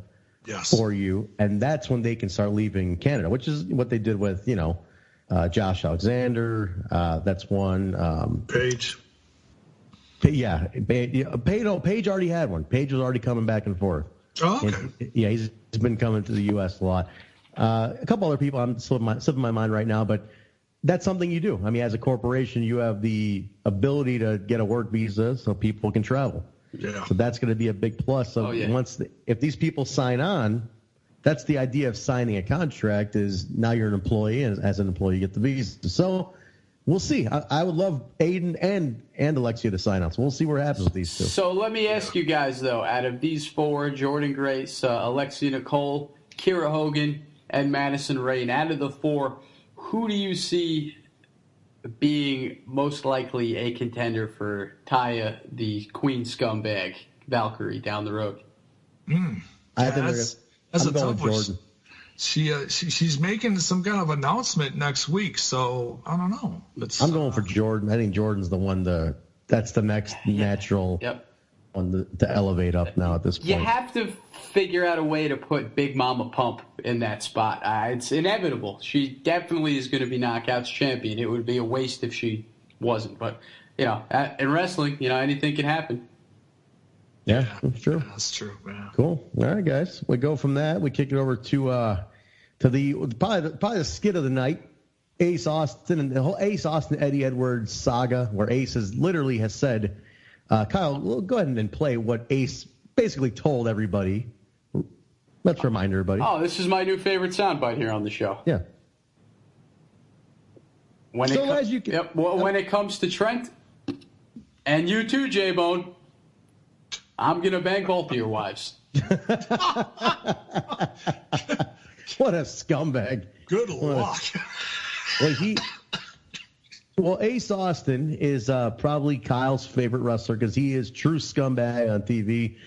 for you, and that's when they can start leaving Canada, which is what they did with Josh Alexander. That's one. Paige. Yeah, Paige already had one. Paige was already coming back and forth. Oh, okay. And, he's been coming to the U.S. a lot. A couple other people I'm slipping my mind right now, but. That's something you do. I mean, as a corporation, you have the ability to get a work visa so people can travel. Yeah. So that's going to be a big plus. So if these people sign on, that's the idea of signing a contract is now you're an employee, and as an employee, you get the visa. So we'll see. I would love Aiden and Alexia to sign on. So we'll see what happens with these two. So let me ask you guys, though, out of these four, Jordan Grace, Alexia Nicole, Kira Hogan, and Madison Rayne, out of the four, who do you see being most likely a contender for Taya, the Queen Scumbag, Valkyrie, down the road? I think that's a tough one. She's making some kind of announcement next week, so I don't know. I'm going for Jordan. I think Jordan's the one that's the next natural one to elevate up now at this point. You have to figure out a way to put Big Mama Pump in that spot. It's inevitable. She definitely is going to be Knockouts champion. It would be a waste if she wasn't. But, in wrestling, anything can happen. Yeah, that's true. Yeah, that's true, man. Cool. All right, guys. We go from that. We kick it over to the probably the skit of the night. Ace Austin and the whole Ace Austin Eddie Edwards saga, where Ace has said, Kyle, we'll go ahead and play what Ace basically told everybody. Let's remind everybody. Oh, this is my new favorite soundbite here on the show. Yeah. When it comes to Trent, and you too, Jaybone, I'm going to bang both of your wives. What a scumbag. Good luck. Well, Ace Austin is probably Kyle's favorite wrestler because he is true scumbag on TV.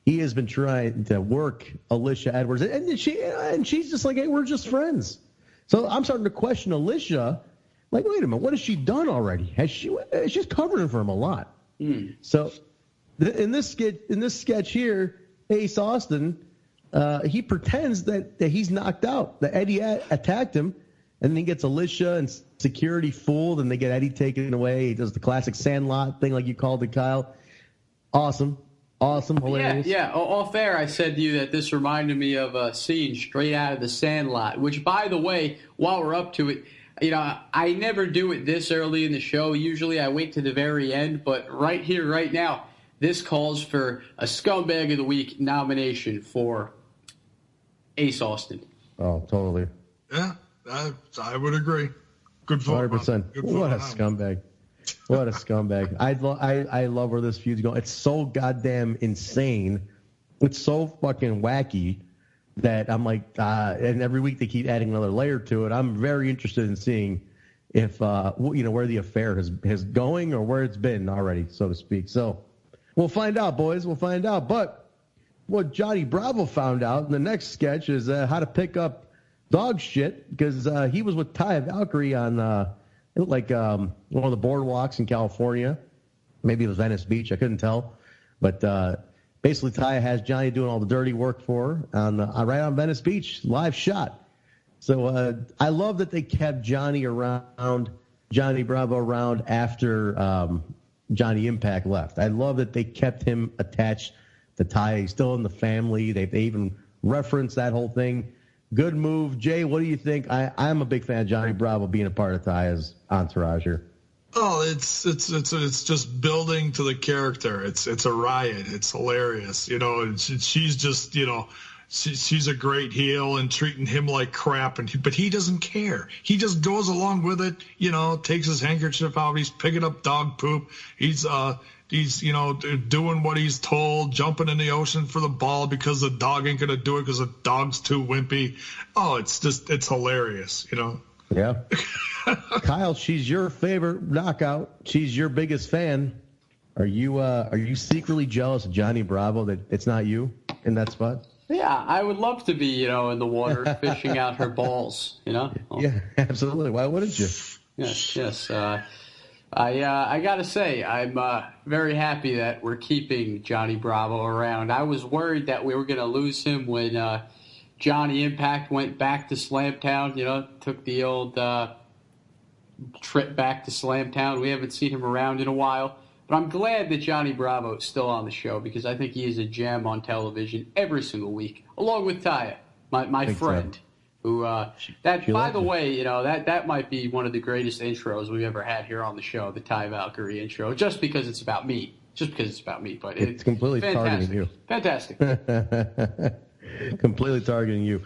He has been trying to work Alicia Edwards, and she's just like, hey, we're just friends. So I'm starting to question Alicia. Like, wait a minute, what has she done already? She's covering for him a lot. So in this sketch here, Ace Austin, he pretends that he's knocked out, that Eddie attacked him, and then he gets Alicia and security fooled, and they get Eddie taken away. He does the classic Sandlot thing, like you called it, Kyle. Awesome, hilarious. Yeah. Off air, I said to you that this reminded me of a scene straight out of the Sandlot, which, by the way, while we're up to it, I never do it this early in the show. Usually I wait to the very end, but right here, right now, this calls for a Scumbag of the Week nomination for Ace Austin. Oh, totally. Yeah, I would agree. Good vote. 100%. What a scumbag. What a scumbag. I love where this feud's going. It's so goddamn insane. It's so fucking wacky that I'm like, and every week they keep adding another layer to it. I'm very interested in seeing if, where the affair has going or where it's been already, so to speak. So we'll find out, boys. We'll find out. But what Johnny Bravo found out in the next sketch is how to pick up dog shit, because he was with Taya Valkyrie on one of the boardwalks in California. Maybe it was Venice Beach. I couldn't tell. But basically Taya has Johnny doing all the dirty work for her right on Venice Beach, live shot. So I love that they kept Johnny Bravo around after Johnny Impact left. I love that they kept him attached to Taya. He's still in the family. They even referenced that whole thing. Good move. Jay, what do you think? I'm a big fan of Johnny Bravo being a part of Taya's entourage here. Oh, it's just building to the character. It's a riot. It's hilarious. She's just, she's a great heel and treating him like crap, but he doesn't care. He just goes along with it, takes his handkerchief out, he's picking up dog poop. He's doing what he's told, jumping in the ocean for the ball because the dog ain't going to do it because the dog's too wimpy. Oh, it's hilarious, Yeah. Kyle, she's your favorite knockout. She's your biggest fan. Are you secretly jealous of Johnny Bravo that it's not you in that spot? Yeah, I would love to be, in the water fishing out her balls, Yeah, absolutely. Why wouldn't you? Yes. I got to say, I'm very happy that we're keeping Johnny Bravo around. I was worried that we were going to lose him when Johnny Impact went back to Slamtown, took the old trip back to Slamtown. We haven't seen him around in a while. But I'm glad that Johnny Bravo is still on the show because I think he is a gem on television every single week, along with Taya, my friend. So. Who by the way, that might be one of the greatest intros we've ever had here on the show, the Taya Valkyrie intro, just because it's about me. But it's completely targeting you. Fantastic. Completely targeting you.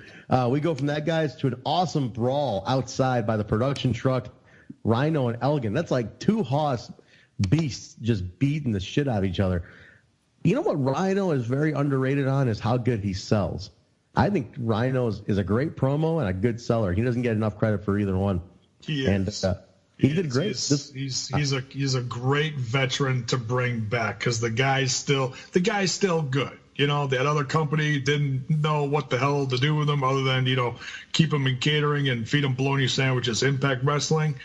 We go from that, guys, to an awesome brawl outside by the production truck, Rhino and Elgin. That's like two hoss beasts just beating the shit out of each other. You know what Rhino is very underrated on is how good he sells. I think Rhino is a great promo and a good seller. He doesn't get enough credit for either one. He is. And he did great. He's a great veteran to bring back because the guy's still good. That other company didn't know what the hell to do with him other than keep him in catering and feed him bologna sandwiches. Impact Wrestling,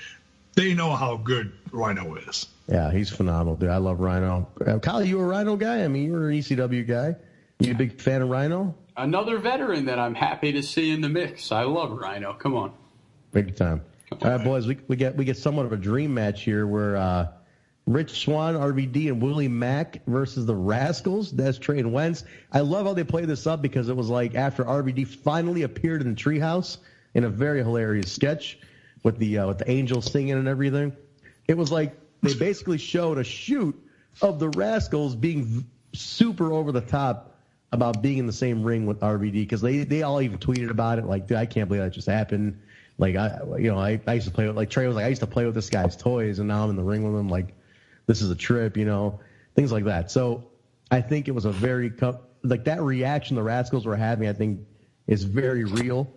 they know how good Rhino is. Yeah, he's phenomenal, dude. I love Rhino. Kyle, you a Rhino guy? I mean, you're an ECW guy. You a big fan of Rhino? Another veteran that I'm happy to see in the mix. I love Rhino. Come on. Big time. All right, boys, we get somewhat of a dream match here where Rich Swann, RVD, and Willie Mack versus the Rascals. That's Trey and Wentz. I love how they play this up because it was like after RVD finally appeared in the treehouse in a very hilarious sketch with the angels singing and everything. It was like they basically showed a shoot of the Rascals being super over the top about being in the same ring with RVD because they all even tweeted about it like, dude, I can't believe that just happened. Like I used to play with, like Trey was like, I used to play with this guy's toys and now I'm in the ring with him. Like this is a trip, things like that. So I think it was a very like that reaction the Rascals were having. I think is very real.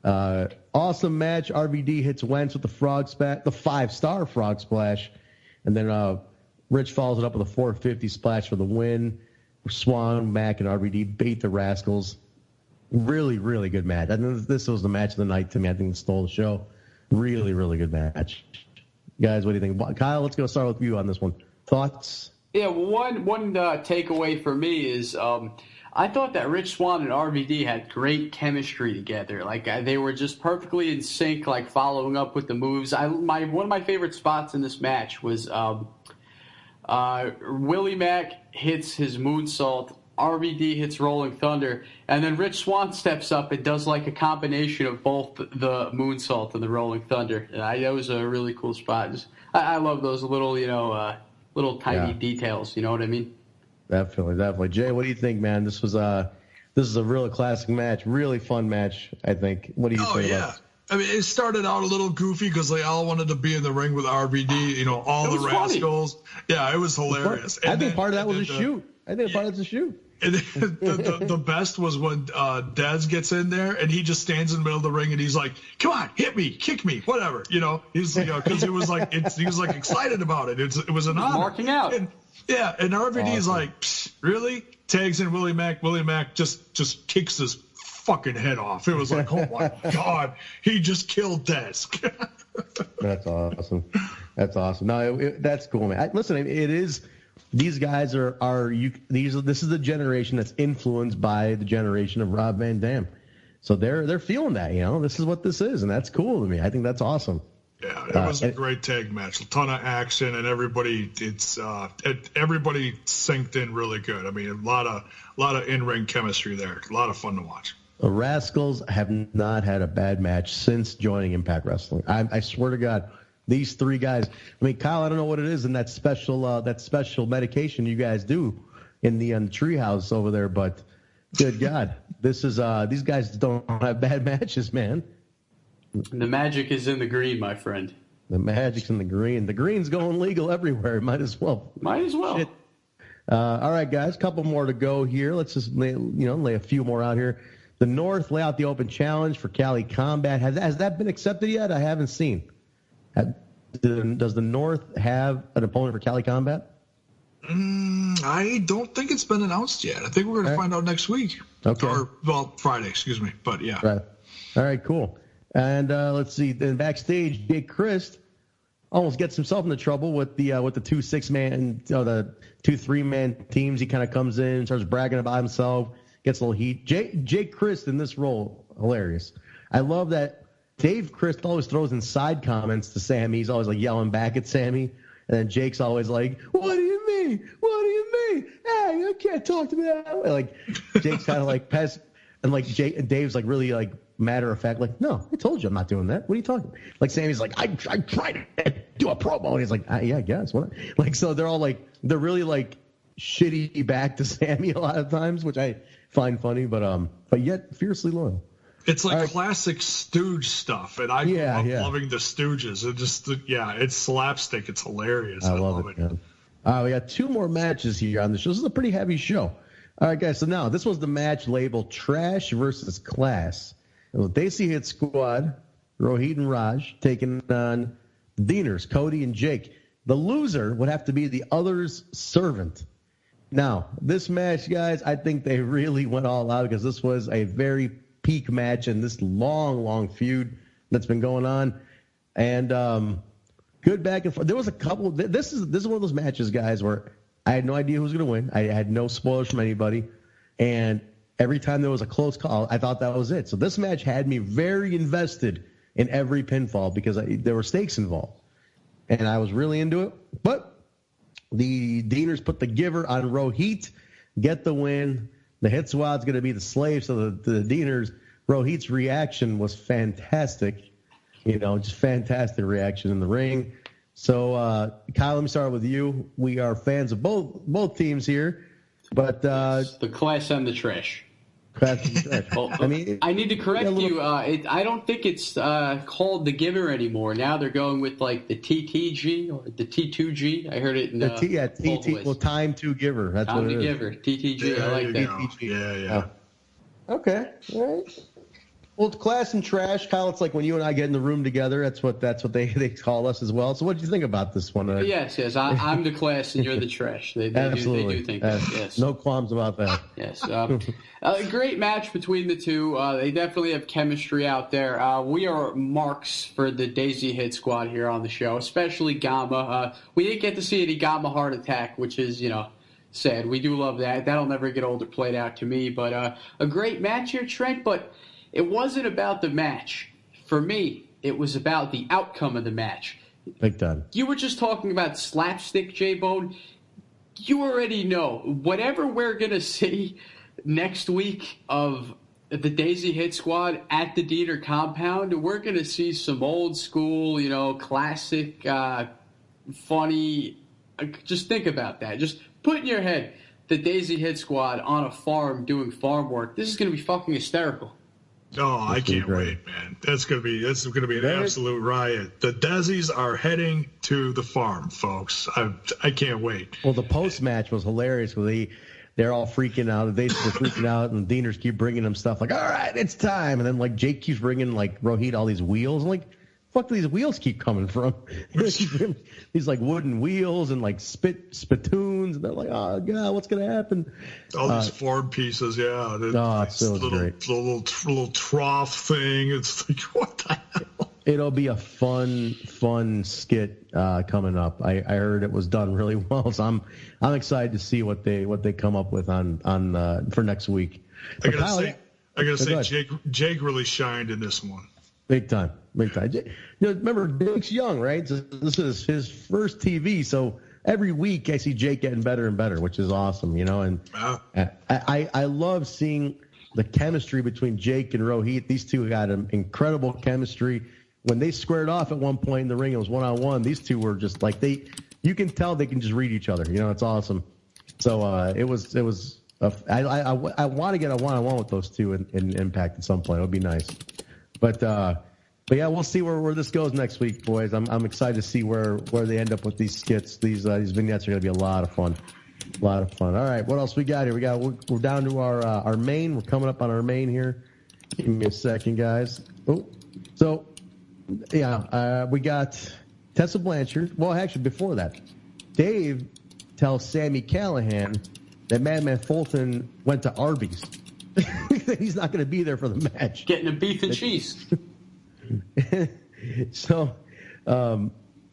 Awesome match. RVD hits Wentz with the 5-star frog splash, and then Rich follows it up with a 450 splash for the win. Swann, Mack, and RVD beat the Rascals. Really, really good match. I think this was the match of the night to me. I think it stole the show. Really, really good match. Guys, what do you think? Kyle, let's go start with you on this one. Thoughts? Yeah, one takeaway for me is I thought that Rich Swann and RVD had great chemistry together. Like they were just perfectly in sync, like following up with the moves. One of my favorite spots in this match was Willie Mack hits his moonsault, RVD hits Rolling Thunder, and then Rich Swann steps up and does like a combination of both the moonsault and the Rolling Thunder. And that was a really cool spot. I love those little, little tiny details. You know what I mean? Definitely. Jay, what do you think, man? This is a real classic match, really fun match, I think. What do you think about it? I mean, it started out a little goofy because they all wanted to be in the ring with RVD, all the Rascals. Funny. Yeah, it was hilarious. I think part of that was a shoot. And the best was when Dez gets in there and he just stands in the middle of the ring and he's like, "Come on, hit me, kick me, whatever." He's because he was like excited about it. It was an honor. Marking out. And RVD's like, really? Tags in Willie Mack. Willie Mack just kicks his fucking head off. It was like, oh my God, he just killed Dez. That's awesome. No, that's cool, man. Listen, it is. These guys this is the generation that's influenced by the generation of Rob Van Dam. So they're feeling that, this is what this is, and that's cool to me. I think that's awesome. Yeah, it was a great tag match. A ton of action, and everybody everybody synced in really good. I mean, a lot of in-ring chemistry there. A lot of fun to watch. The Rascals have not had a bad match since joining Impact Wrestling. I swear to God, these three guys. I mean, Kyle, I don't know what it is in that special medication you guys do in the treehouse over there, but good God, this is these guys don't have bad matches, man. The magic is in the green, my friend. The magic's in the green. The green's going legal everywhere. Might as well. Shit. All right, guys, a couple more to go here. Let's just lay a few more out here. The North lay out the open challenge for Cali Combat. Has that been accepted yet? I haven't seen. Does the North have an opponent for Cali Combat? I don't think it's been announced yet. I think we're going to find out next week. Okay. Friday, excuse me. But yeah. Right. All right, cool. And let's see. Then backstage, Jake Christ almost gets himself into trouble with the 2 6-man, the 2 3-man teams. He kind of comes in, starts bragging about himself, gets a little heat. Jake Christ in this role, hilarious. I love that Dave Christ always throws in side comments to Sammy. He's always like yelling back at Sammy, and then Jake's always like, "What do you mean? What do you mean? Hey, you can't talk to me that way." Like Jake's kind of like pest, and like Dave's like really like matter of fact, like, "No, I told you I'm not doing that. What are you talking about?" Like Sammy's like, "I tried to do a promo," and he's like, "Yeah, I guess." Like so they're all like they're really like shitty back to Sammy a lot of times, which I find funny, but yet fiercely loyal. It's like classic Stooge stuff, and I grew up loving the Stooges. It's slapstick. It's hilarious. I love it. Man. We got 2 more matches here on the show. This is a pretty heavy show. All right, guys. So now this was the match labeled Trash versus Class. The Desi Hit Squad, Rohit and Raj, taking on the Deaners, Cody and Jake. The loser would have to be the other's servant. Now, this match, guys, I think they really went all out because this was a very peak match in this long feud that's been going on. And good back and forth. There was a couple. This is one of those matches, guys, where I had no idea who was going to win. I had no spoilers from anybody, and every time there was a close call, I thought that was it. So this match had me very invested in every pinfall because there were stakes involved, and I was really into it. But the Deaners put the giver on Rohit, get the win. The Hit Squad's going to be the slave, so the Deaners, Rohit's reaction was fantastic. Just fantastic reaction in the ring. So, Kyle, let me start with you. We are fans of both teams here, but the class and the trash. Well, I need to correct you. I don't think it's called the Giver anymore. Now they're going with like the TTG or the T2G. I heard it in TT. Well, Time to Giver. That's Time what it to is. Giver. TTG. I like that. TTG. Yeah. Okay. All right. Well, class and trash, Kyle. It's like when you and I get in the room together. That's what they call us as well. So, what did you think about this one? Yes. I'm the class and you're the trash. They do think that. Yes. No qualms about that. Yes. A great match between the two. They definitely have chemistry out there. We are marks for the Daisy Hit Squad here on the show, especially Gamma. We didn't get to see any Gamma Heart Attack, which is sad. We do love that. That'll never get old or played out to me. But a great match here, Trent. But it wasn't about the match. For me, it was about the outcome of the match. Big time. You were just talking about slapstick, Jaybone. You already know. Whatever we're going to see next week of the Daisy Hit Squad at the Dieter compound, we're going to see some old school, classic, funny. Just think about that. Just put in your head the Daisy Hit Squad on a farm doing farm work. This is going to be fucking hysterical. Oh, I can't wait, man. This is gonna be an absolute riot. The Desies are heading to the farm, folks. I can't wait. Well, the post match was hilarious. They're all freaking out. The Desies are freaking out, and the Deaners keep bringing them stuff like, "All right, it's time." And then like Jake keeps bringing like Rohit all these wheels. I'm like, fuck do these wheels keep coming from? These like wooden wheels and like spittoons, and they're like, oh god, what's gonna happen? All these form pieces, yeah. It's so great. Little trough thing. It's like, what the hell? It'll be a fun skit coming up. I heard it was done really well, so I'm excited to see what they come up with on for next week. I gotta say, Jake really shined in this one. Big time. Remember, Jake's young, right? So this is his first TV, so every week I see Jake getting better and better, which is awesome, And I love seeing the chemistry between Jake and Rohit. These two got an incredible chemistry. When they squared off at one point in the ring, it was one-on-one. These two were just like you can tell they can just read each other. It's awesome. So I want to get a one-on-one with those two in Impact at some point. It would be nice. But yeah, we'll see where this goes next week, boys. I'm excited to see where they end up with these skits. These vignettes are going to be a lot of fun. All right, what else we got here? We're down to our main. We're coming up on our main here. Give me a second, guys. So yeah, we got Tessa Blanchard. Well, actually, before that, Dave tells Sami Callihan that Madman Fulton went to Arbys. He's not going to be there for the match. Getting a beef and cheese. So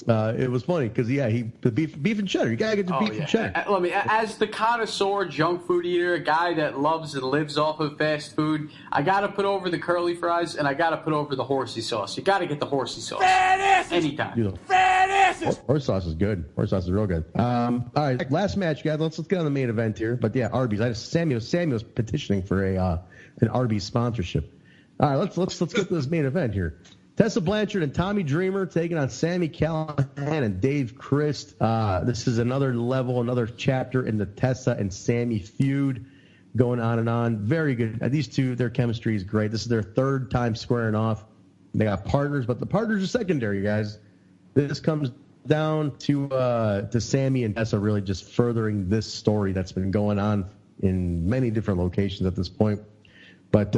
it was funny because the beef and cheddar. You gotta get the beef and cheddar. Let me, as the connoisseur junk food eater, a guy that loves and lives off of fast food, I gotta put over the curly fries and I gotta put over the horsey sauce. You gotta get the horsey sauce. Fat asses! Anytime. Fat asses! Horse sauce is good. Horse sauce is real good. All right, last match, guys. Let's get on the main event here. But yeah, Arbys. Samuel's petitioning for an Arbys sponsorship. All right, let's get to this main event here. Tessa Blanchard and Tommy Dreamer taking on Sami Callihan and Dave Christ. This is another level, another chapter in the Tessa and Sami feud going on and on. Very good. These two, their chemistry is great. This is their third time squaring off. They got partners, but the partners are secondary, guys. This comes down to Sami and Tessa really just furthering this story that's been going on in many different locations at this point. But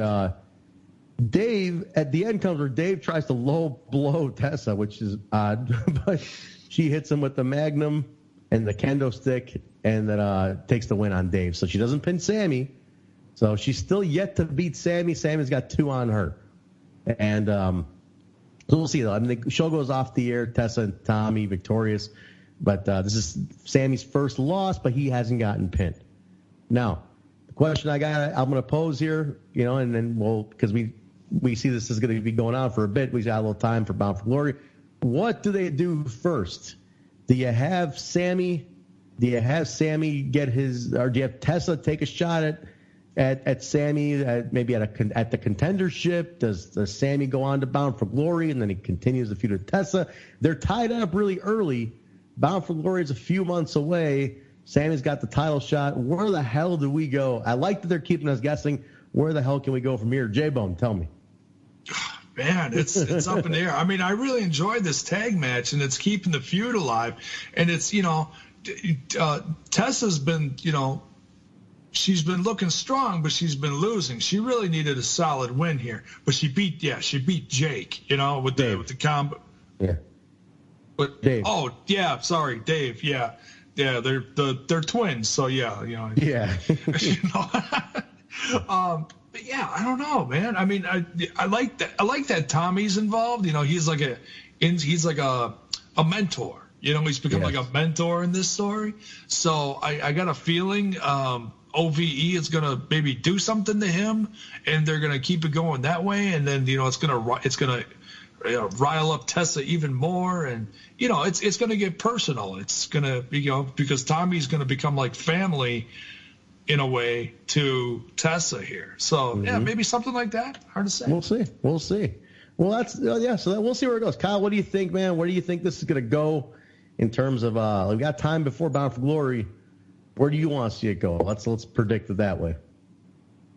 Dave, at the end comes where Dave tries to low blow Tessa, which is odd, but she hits him with the Magnum and the kendo stick and then takes the win on Dave. So she doesn't pin Sami. So she's still yet to beat Sami. Sami's got 2 on her. And So we'll see, though. I mean, the show goes off the air, Tessa and Tommy victorious. But this is Sammy's first loss, but he hasn't gotten pinned. Now, the question I'm going to pose here, and then because we see this is going to be going on for a bit. We got a little time for Bound for Glory. What do they do first? Do you have Sammy get his, or do you have Tessa take a shot at Sammy, maybe at the contendership? Does Sammy go on to Bound for Glory and then he continues the feud with Tessa? They're tied up really early. Bound for Glory is a few months away. Sammy's got the title shot. Where the hell do we go? I like that they're keeping us guessing. Where the hell can we go from here? J-Bone, tell me. Man, it's up in the air. I mean, I really enjoyed this tag match, and it's keeping the feud alive. And it's, Tessa's been, she's been looking strong, but she's been losing. She really needed a solid win here. But she beat Jake, with the combo. Yeah. But Dave. Oh, yeah, sorry, Dave. Yeah. Yeah, they're twins, so yeah, Yeah. But yeah, I don't know, man. I mean, I like that Tommy's involved. He's like a mentor. He's become like a mentor in this story. So I got a feeling OVE is gonna maybe do something to him, and they're gonna keep it going that way. And then it's gonna rile up Tessa even more, and it's gonna get personal. It's gonna be because Tommy's gonna become like family in a way to Tessa here. So yeah, maybe something like that. Hard to say. We'll see. Well, that's so we'll see where it goes. Kyle, what do you think, man? Where do you think this is gonna go in terms of we got time before Bound for Glory? Where do you want to see it go? Let's predict it that way.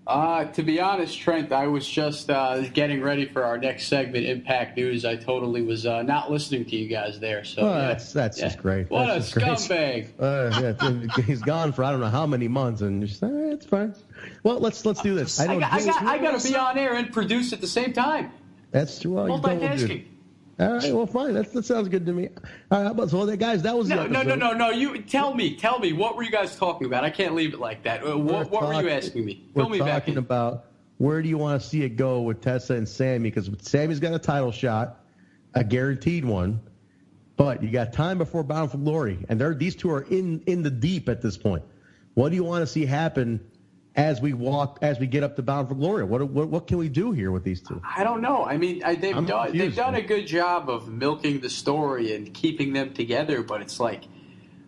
To be honest, Trent, I was just getting ready for our next segment, Impact News. I totally was not listening to you guys there. So that's just great. What that's a scumbag! He's gone for I don't know how many months, and just it's fine. Well, let's do this. I got to be on air and produce at the same time. That's true. Well, multitasking. All right, well, fine. That sounds good to me. All right, but so guys, that was no. You tell me. What were you guys talking about? I can't leave it like that. What were you asking me? Fill me back in. We're talking about where do you want to see it go with Tessa and Sammy? Because Sammy's got a title shot, a guaranteed one, but you got time before Bound for Glory, and these two are in the deep at this point. What do you want to see happen as we get up to Bound for Glory? What can we do here with these two? I don't know. I mean, they've done a good job of milking the story and keeping them together, but it's like,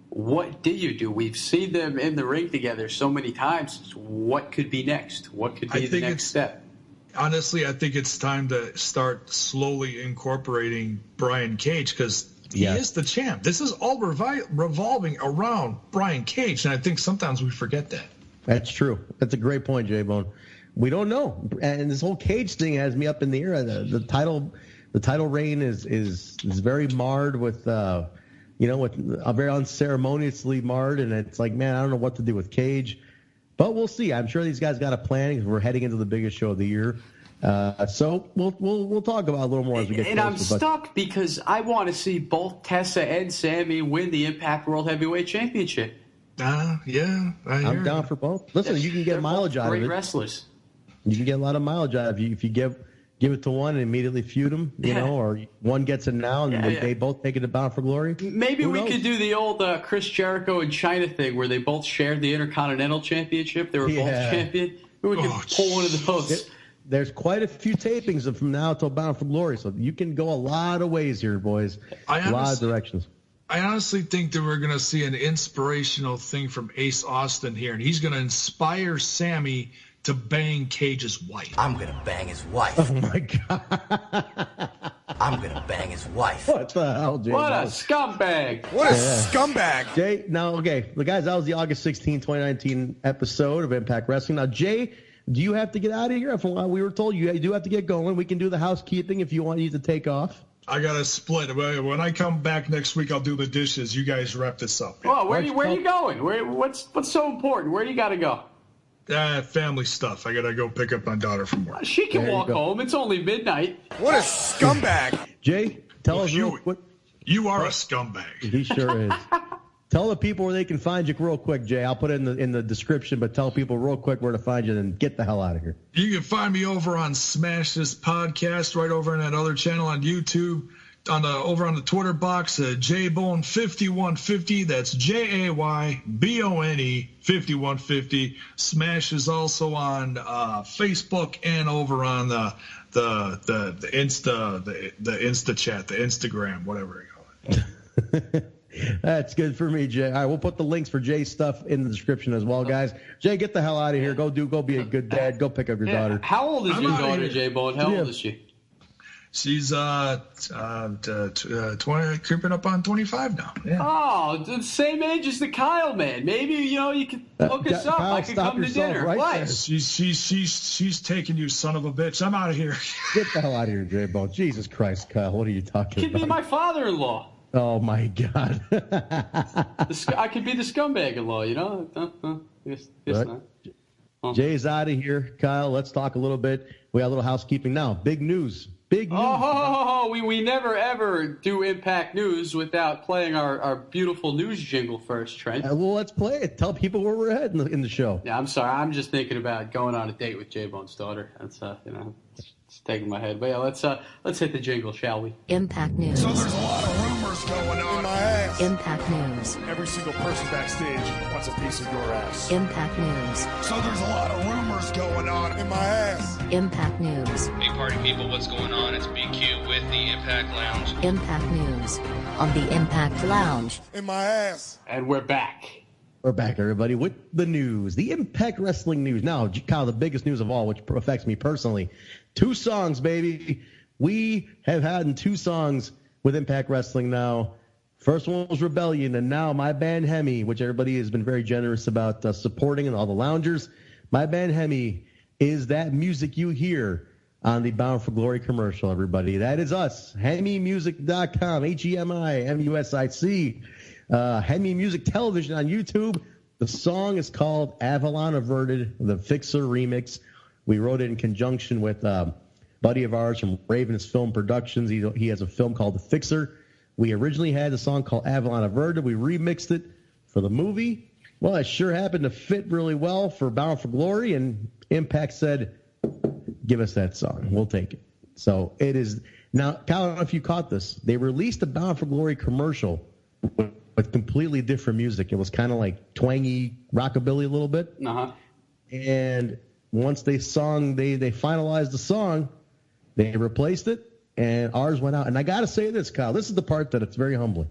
what do you do? We've seen them in the ring together so many times. What could be next? What could be the next step? Honestly, I think it's time to start slowly incorporating Brian Cage because he is the champ. This is all revolving around Brian Cage, and I think sometimes we forget that. That's true. That's a great point, J-Bone. We don't know, and this whole Cage thing has me up in the air. The title reign is very marred with with very unceremoniously marred, and it's like, man, I don't know what to do with Cage, but we'll see. I'm sure these guys got a plan because we're heading into the biggest show of the year. So we'll talk about a little more as we get closer. And I'm stuck because I want to see both Tessa and Sammy win the Impact World Heavyweight Championship. Yeah, I'm down for both. Listen, you can get mileage out of it. Great wrestlers. You can get a lot of mileage out of it if you give it to one and immediately feud them, or one gets it now and they both take it to Bound for Glory. Maybe we could do the old Chris Jericho and Chyna thing where they both shared the Intercontinental Championship. They were both champion. We could pull one of those. There's quite a few tapings of from now till Bound for Glory, so you can go a lot of ways here, boys. A lot of directions. I honestly think that we're going to see an inspirational thing from Ace Austin here, and he's going to inspire Sammy to bang Cage's wife. I'm going to bang his wife. Oh, my God. I'm going to bang his wife. What the hell, Jay? What a scumbag. What a scumbag. Jay, now, okay. The guys, that was the August 16, 2019 episode of Impact Wrestling. Now, Jay, do you have to get out of here? From what we were told, you do have to get going. We can do the housekeeping if you want you to take off. I got to split. When I come back next week, I'll do the dishes. You guys wrap this up. Oh, where are you going? What's so important? Where do you got to go? Family stuff. I got to go pick up my daughter from work. She can walk home. It's only midnight. What a scumbag. Jay, tell us you are a scumbag. He sure is. Tell the people where they can find you real quick, Jay. I'll put it in the description, but tell people real quick where to find you and get the hell out of here. You can find me over on Smash This Podcast, right over in that other channel on YouTube, over on the Twitter box, Jaybone 5150. That's JAYBONE 5150. Smash is also on Facebook and over on the Insta chat, the Instagram, whatever you call it. That's good for me, Jay. All right, we'll put the links for Jay's stuff in the description as well, guys. Jay, get the hell out of here. Go be a good dad. Go pick up your daughter. How old is your daughter, Jaybone? How old is she? She's 20, creeping up on 25 now. Yeah. Oh, the same age as the Kyle man. Maybe you can hook us up. Kyle, I can come to dinner. Right. What? She's taking you, son of a bitch. I'm out of here. Get the hell out of here, Jaybone. Jesus Christ, Kyle. What are you talking about? Could be my father-in-law. Oh my God. I could be the scumbag-in-law. Guess right. not. Jay's out of here. Kyle, let's talk a little bit. We got a little housekeeping now. Big news. Big news. We never ever do Impact News without playing our beautiful news jingle first, Trent. Well, let's play it. Tell people where we're at in the show. Yeah, I'm sorry. I'm just thinking about going on a date with Jaybone's daughter. That's it's taking my head. But yeah, let's hit the jingle, shall we? Impact News. So there's a lot of rumors going on in my ass. Impact News. Every single person backstage wants a piece of your ass. Impact News. So there's a lot of rumors going on in my ass. Impact News. Hey party people, what's going on? It's BQ with the Impact Lounge. Impact News on the Impact Lounge. In my ass. And we're back. We're back, everybody, with the news, the Impact Wrestling news. Now, Kyle, the biggest news of all, which affects me personally, 2 songs, baby. We have had 2 songs with Impact Wrestling now. First one was Rebellion, and now my band HEMI, which everybody has been very generous about supporting, and all the loungers. My band HEMI is that music you hear on the Bound for Glory commercial, everybody. That is us, HEMImusic.com, HEMImusic. HEMI Music Television on YouTube. The song is called Avalon Averted, the Fixer remix. We wrote it in conjunction with a buddy of ours from Raven's Film Productions. He has a film called The Fixer. We originally had a song called Avalon Averted. We remixed it for the movie. Well, it sure happened to fit really well for Bound for Glory, and Impact said, give us that song. We'll take it. So it is. Now, Kyle, I don't know if you caught this. They released a Bound for Glory commercial with completely different music. It was kind of like twangy rockabilly a little bit. Uh-huh. And once they finalized the song, they replaced it, and ours went out. And I got to say this, Kyle. This is the part that it's very humbling.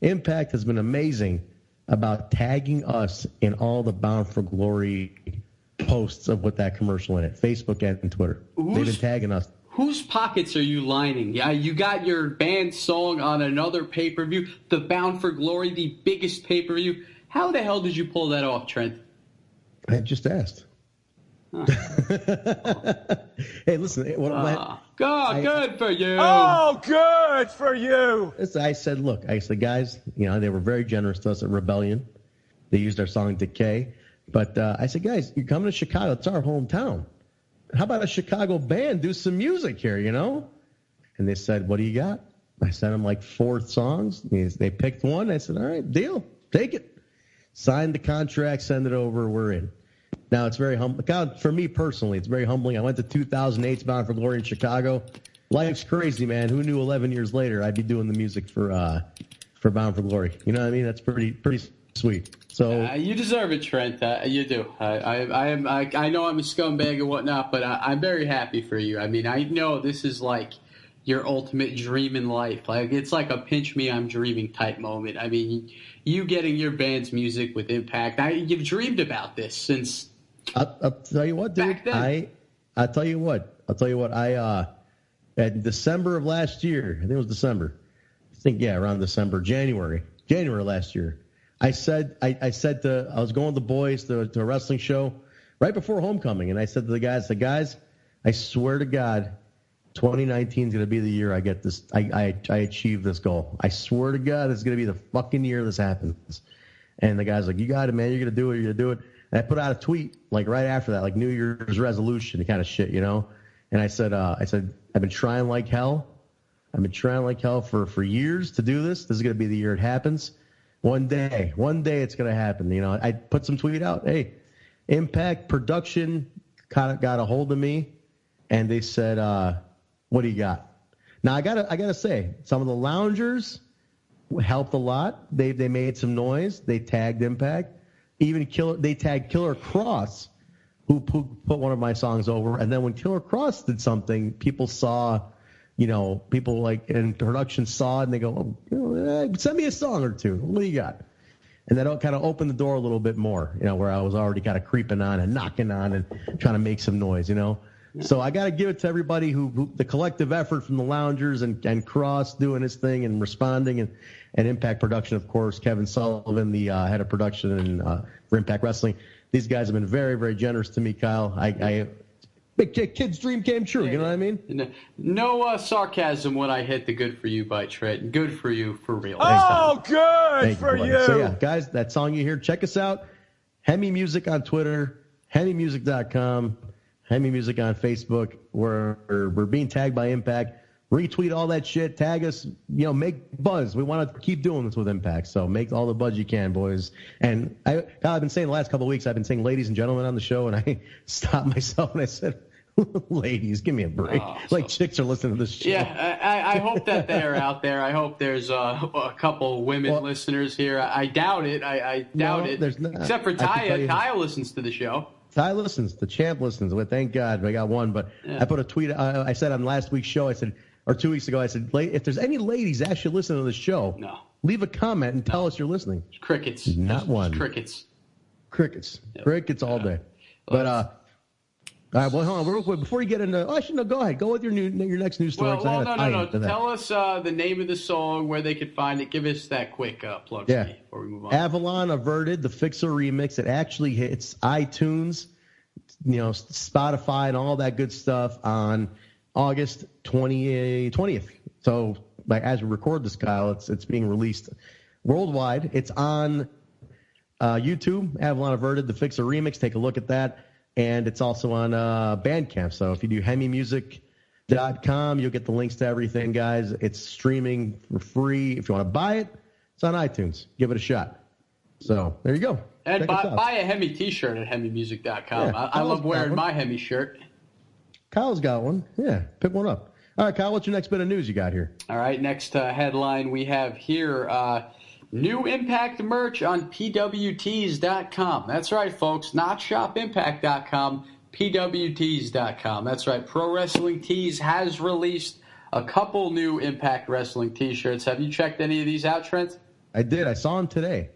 Impact has been amazing about tagging us in all the Bound for Glory posts of with that commercial in it, Facebook and Twitter. They've been tagging us. Whose pockets are you lining? Yeah, you got your band song on another pay-per-view, the Bound for Glory, the biggest pay-per-view. How the hell did you pull that off, Trent? I just asked. Huh. Hey, listen. Good for you. Oh, good for you. I said, guys, they were very generous to us at Rebellion. They used our song Decay. But I said, guys, you're coming to Chicago. It's our hometown. How about a Chicago band do some music here, And they said, what do you got? I sent them like 4 songs. They picked one. I said, all right, deal. Take it. Signed the contract, send it over. We're in. Now, it's very humbling. For me personally, it's very humbling. I went to 2008's Bound for Glory in Chicago. Life's crazy, man. Who knew 11 years later I'd be doing the music for Bound for Glory? You know what I mean? That's pretty sweet. So you deserve it, Trent. You do. I know I'm a scumbag and whatnot, but I'm very happy for you. I mean, I know this is like your ultimate dream in life. Like it's like a pinch me, I'm dreaming type moment. I mean, you getting your band's music with Impact. You've dreamed about this since. I'll tell you what, dude. I'll tell you what. I at December of last year, I think it was December. Around December, January last year. I said I was going with the boys to a wrestling show right before homecoming, and I said to the guys, I swear to God, 2019 is going to be the year I get this. I achieve this goal. I swear to God, it's going to be the fucking year this happens. And the guy's like, you got it, man. You're going to do it. You're going to do it. And I put out a tweet like right after that, like New Year's resolution kind of shit, And I said, I've been trying like hell. I've been trying like hell for years to do this. This is going to be the year it happens. One day it's going to happen. You know, I put some tweet out. Hey, Impact Production kind of got a hold of me, and they said, "What do you got?" Now I gotta say, some of the loungers helped a lot. They made some noise. They tagged Impact. Even they tagged Killer Cross, who put one of my songs over. And then when Killer Cross did something, people saw, you know, people like in production saw it and they go, send me a song or two. What do you got? And that kind of opened the door a little bit more, you know, where I was already kind of creeping on and knocking on and trying to make some noise, you know. So I got to give it to everybody who the collective effort from the loungers and Cross doing his thing and responding and Impact Production, of course, Kevin Sullivan, the head of production for Impact Wrestling. These guys have been very, very generous to me, Kyle. Kid's dream came true. You know what I mean? No sarcasm when I hit the good for you by Trent. Good for you for real. Oh, good for you. So, yeah, guys, that song you hear, check us out. HEMI Music on Twitter, HEMImusic.com, HEMI Music on Facebook. We're being tagged by Impact. Retweet all that shit. Tag us. You know, make buzz. We want to keep doing this with Impact. So make all the buzz you can, boys. And I've been saying the last couple of weeks, I've been saying ladies and gentlemen on the show, and I stopped myself and I said, ladies, give me a break. Like chicks are listening to this show. Yeah, I hope that they're out there. I hope there's a couple women listeners here. I doubt it. I doubt it. There's not. Except for Taya. Taya listens to the show. Ty listens. The champ listens. Well, thank God I got one. But I put a tweet. I said on last week's show, I said, or 2 weeks ago, I said, if there's any ladies actually listening to the show, leave a comment and tell us you're listening. Crickets. Not one. Crickets. Yep. Crickets all day. But all right. Well, hold on real quick before you get into. Oh, actually, no. Go ahead. Go with your next news story. Well, no. Tell us the name of the song, where they could find it. Give us that quick plug before we move on. Avalon Averted, the Fixer remix. It actually hits iTunes, you know, Spotify, and all that good stuff on August 20th. So, like, as we record this, Kyle, it's being released worldwide. It's on YouTube, Avalon Averted, the Fixer remix. Take a look at that. And it's also on Bandcamp. So if you do HEMImusic.com, you'll get the links to everything, guys. It's streaming for free. If you want to buy it, it's on iTunes. Give it a shot. So there you go. And buy a HEMI t-shirt at HEMImusic.com. Yeah, I love wearing my HEMI shirt. Kyle's got one. Yeah, pick one up. All right, Kyle, what's your next bit of news you got here? All right, next headline we have here, new Impact merch on PWTs.com. That's right, folks, not shopimpact.com, PWTs.com. That's right, Pro Wrestling Tees has released a couple new Impact Wrestling t-shirts. Have you checked any of these out, Trent? I did. I saw them today.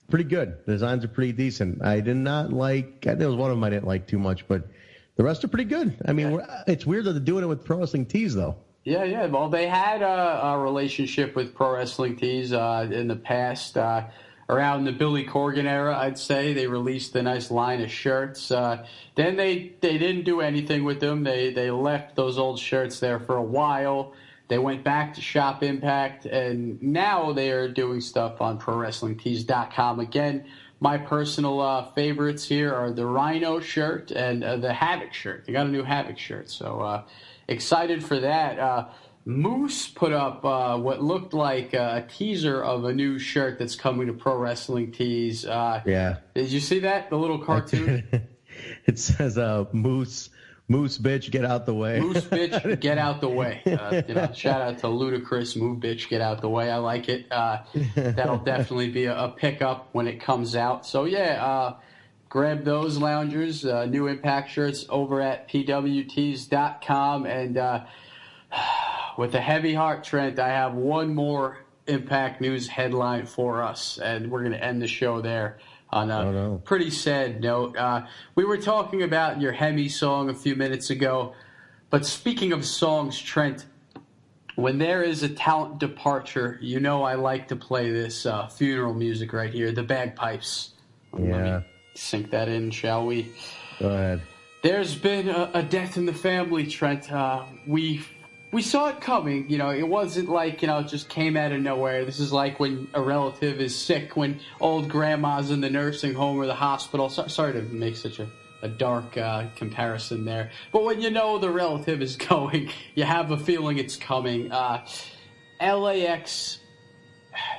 Pretty good. The designs are pretty decent. I did not like, there was one of them I didn't like too much, but the rest are pretty good. I mean, it's weird that they're doing it with Pro Wrestling Tees, though. Yeah. Well, they had a relationship with Pro Wrestling Tees in the past. Around the Billy Corgan era, I'd say. They released a nice line of shirts. Then they didn't do anything with them. They left those old shirts there for a while. They went back to Shop Impact, and now they are doing stuff on ProWrestlingTees.com. Again, my personal favorites here are the Rhino shirt and the Havoc shirt. They got a new Havoc shirt, so excited for that. Moose put up what looked like a teaser of a new shirt that's coming to Pro Wrestling Tees. Yeah. Did you see that? The little cartoon? It says Moose bitch, get out the way. Moose bitch, get out the way. Shout out to Ludacris, Move bitch, get out the way. I like it. That'll definitely be a pickup when it comes out. So grab those loungers, new Impact shirts over at PWTs.com. And with a heavy heart, Trent, I have one more Impact news headline for us, and we're going to end the show there on a pretty sad note. We were talking about your HEMI song a few minutes ago, but speaking of songs, Trent, when there is a talent departure, you know I like to play this funeral music right here, the bagpipes. Yeah. Let me sink that in, shall we? Go ahead. There's been a death in the family, Trent. We saw it coming. It wasn't like, it just came out of nowhere. This is like when a relative is sick, when old grandma's in the nursing home or the hospital. Sorry to make such a dark comparison there. But when you know the relative is going, you have a feeling it's coming. LAX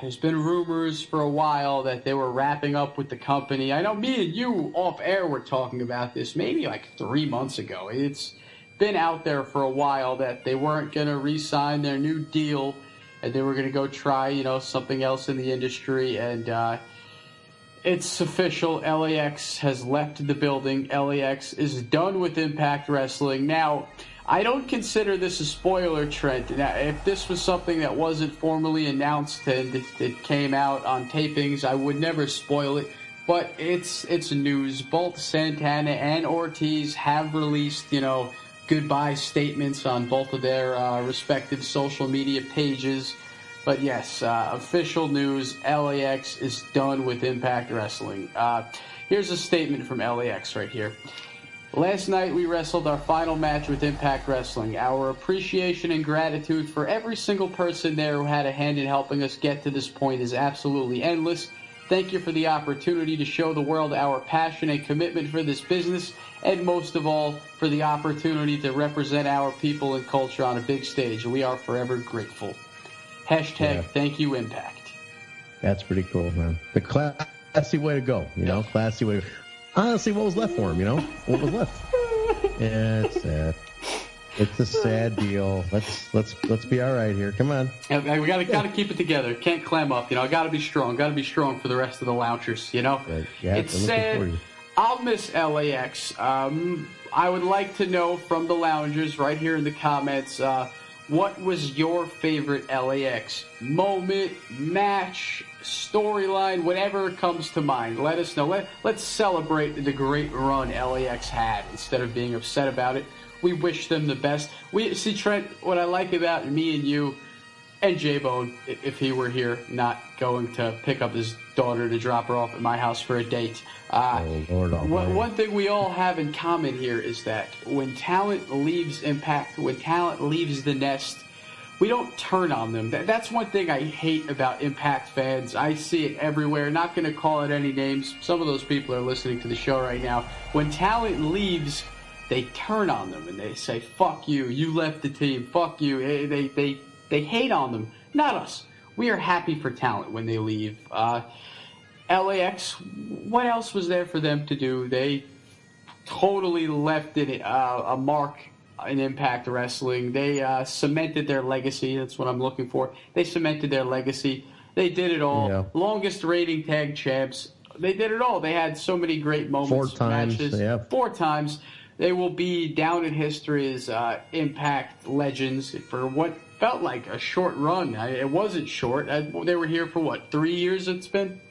there's been rumors for a while that they were wrapping up with the company. I know me and you off air were talking about this maybe like 3 months ago. It's been out there for a while that they weren't going to re-sign their new deal and they were going to go try, something else in the industry. And it's official. LAX has left the building. LAX is done with Impact Wrestling. Now, I don't consider this a spoiler, Trent. Now, if this was something that wasn't formally announced and it came out on tapings, I would never spoil it. But it's news. Both Santana and Ortiz have released, goodbye statements on both of their respective social media pages. But yes, official news, LAX is done with Impact Wrestling. Here's a statement from LAX right here. Last night we wrestled our final match with Impact Wrestling. Our appreciation and gratitude for every single person there who had a hand in helping us get to this point is absolutely endless. Thank you for the opportunity to show the world our passion and commitment for this business, and most of all, for the opportunity to represent our people and culture on a big stage. We are forever grateful. Hashtag Thank you, Impact. That's pretty cool, man. The classy way to go, classy way. Honestly, what was left for him, What was left? Yeah, it's sad. It's a sad deal. Let's be all right here. Come on. We gotta keep it together. Can't clam up. Gotta be strong. Gotta be strong for the rest of the loungers. Right. Yeah, it's sad. I'll miss LAX. I would like to know from the loungers right here in the comments. What was your favorite LAX moment, match, storyline, whatever comes to mind? Let us know. Let's celebrate the great run LAX had instead of being upset about it. We wish them the best. See, Trent, what I like about me and you and Jaybone, if he were here, not going to pick up his daughter to drop her off at my house for a date. One thing we all have in common here is that when talent leaves Impact, when talent leaves the nest, we don't turn on them. That's one thing I hate about Impact fans. I see it everywhere. Not going to call it any names. Some of those people are listening to the show right now. When talent leaves, they turn on them and they say, fuck you, you left the team, fuck you. They hate on them. Not us. We are happy for talent when they leave. LAX, what else was there for them to do? They totally left it a mark in Impact Wrestling. They cemented their legacy. That's what I'm looking for. They cemented their legacy. They did it all. Yeah. Longest rating tag champs. They did it all. They had so many great moments. 4 times. Matches. Yeah. 4 times. They will be down in history as Impact legends for what felt like a short run. It wasn't short. They were here for 3 years it's been?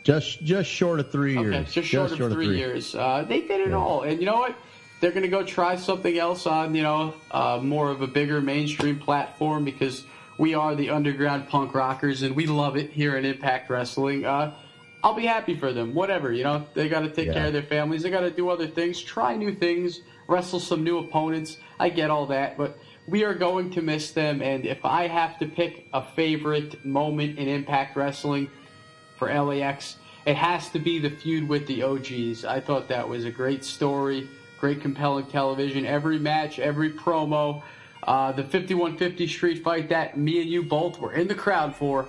Just short of 3 years. Okay, just short of 3 years. They did it all. And you know what? They're going to go try something else on, more of a bigger mainstream platform because we are the underground punk rockers and we love it here at Impact Wrestling. I'll be happy for them. Whatever, they got to take care of their families. They got to do other things, try new things, wrestle some new opponents. I get all that, but we are going to miss them. And if I have to pick a favorite moment in Impact Wrestling for LAX, it has to be the feud with the OGs. I thought that was a great story, great compelling television. Every match, every promo, the 5150 street fight that me and you both were in the crowd for.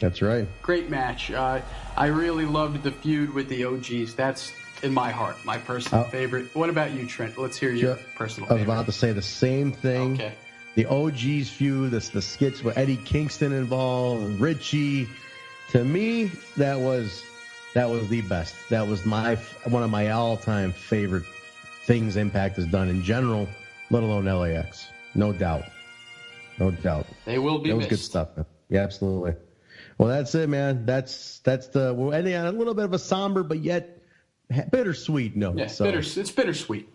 That's right. Great match. I really loved the feud with the OGs. That's in my heart, my personal favorite. What about you, Trent? Let's hear your personal favorite. I was about to say the same thing. Okay. The OGs feud, the skits with Eddie Kingston involved, Richie. To me, that was the best. That was one of my all-time favorite things Impact has done in general, let alone LAX. No doubt. They will be missed. That was good stuff, man. Yeah, absolutely. Well, that's it, man. We're ending on a little bit of a somber but yet bittersweet note. Yeah, it's bittersweet.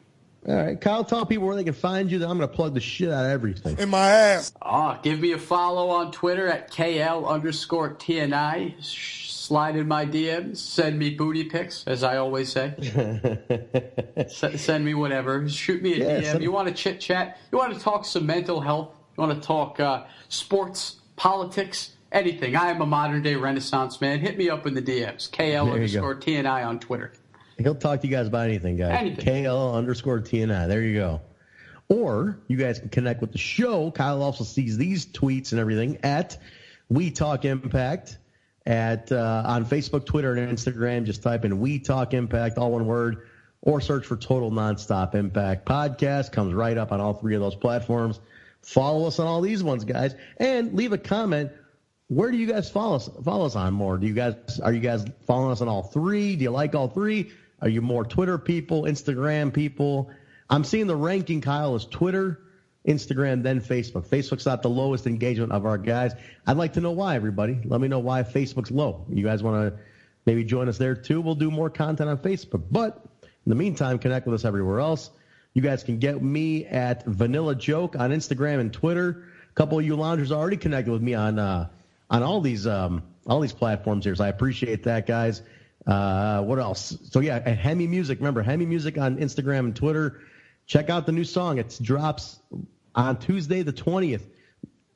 All right, Kyle, tell people where they can find you. Then I'm going to plug the shit out of everything. In my ass. Give me a follow on Twitter at KL_TNI. Slide in my DMs. Send me booty pics, as I always say. Send me whatever. Shoot me a DM. You want to chit chat? You want to talk some mental health? You want to talk sports, politics? Anything. I am a modern-day Renaissance man. Hit me up in the DMs. KL_TNI on Twitter. He'll talk to you guys about anything, guys. Anything. KL_TNI. There you go. Or you guys can connect with the show. Kyle also sees these tweets and everything at We Talk Impact on Facebook, Twitter, and Instagram. Just type in We Talk Impact, all one word, or search for Total Nonstop Impact Podcast. Comes right up on all three of those platforms. Follow us on all these ones, guys, and leave a comment. Where do you guys follow us on more? Are you guys following us on all three? Do you like all three? Are you more Twitter people, Instagram people? I'm seeing the ranking, Kyle, is Twitter, Instagram, then Facebook. Facebook's not the lowest engagement of our guys. I'd like to know why, everybody. Let me know why Facebook's low. You guys want to maybe join us there too? We'll do more content on Facebook. But in the meantime, connect with us everywhere else. You guys can get me at Vanilla Joke on Instagram and Twitter. A couple of you loungers already connected with me on all these platforms here, so I appreciate that, guys. What else? So yeah, at HEMI Music. Remember, HEMI Music on Instagram and Twitter. Check out the new song. It drops on Tuesday the 20th.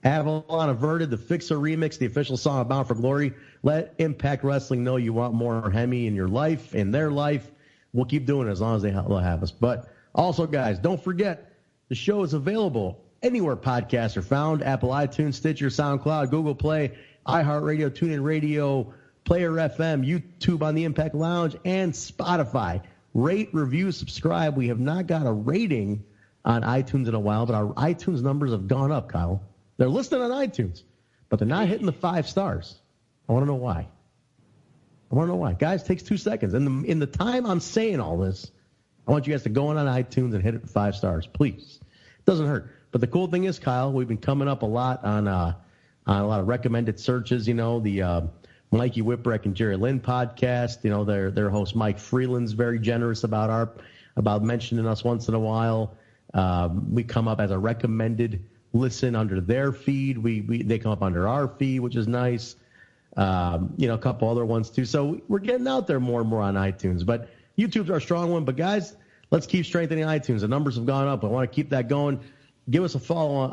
Avalon Averted, the Fixer remix, the official song of Bound for Glory. Let Impact Wrestling know you want more HEMI in your life, in their life. We'll keep doing it as long as they'll have us. But also, guys, don't forget, the show is available anywhere podcasts are found. Apple, iTunes, Stitcher, SoundCloud, Google Play, iHeartRadio, TuneIn Radio, Player FM, YouTube on the Impact Lounge, and Spotify. Rate, review, subscribe. We have not got a rating on iTunes in a while, but our iTunes numbers have gone up, Kyle. They're listed on iTunes, but they're not hitting the 5 stars. I want to know why. Guys, it takes 2 seconds. In the time I'm saying all this, I want you guys to go on iTunes and hit it 5 stars, please. It doesn't hurt. But the cool thing is, Kyle, we've been coming up a lot on a lot of recommended searches. You know, the Mikey Whipwreck and Jerry Lynn podcast. You know, their host Mike Freeland's very generous about mentioning us once in a while. We come up as a recommended listen under their feed. They come up under our feed, which is nice. A couple other ones too. So we're getting out there more and more on iTunes. But YouTube's our strong one. But guys, let's keep strengthening iTunes. The numbers have gone up. I want to keep that going. Give us a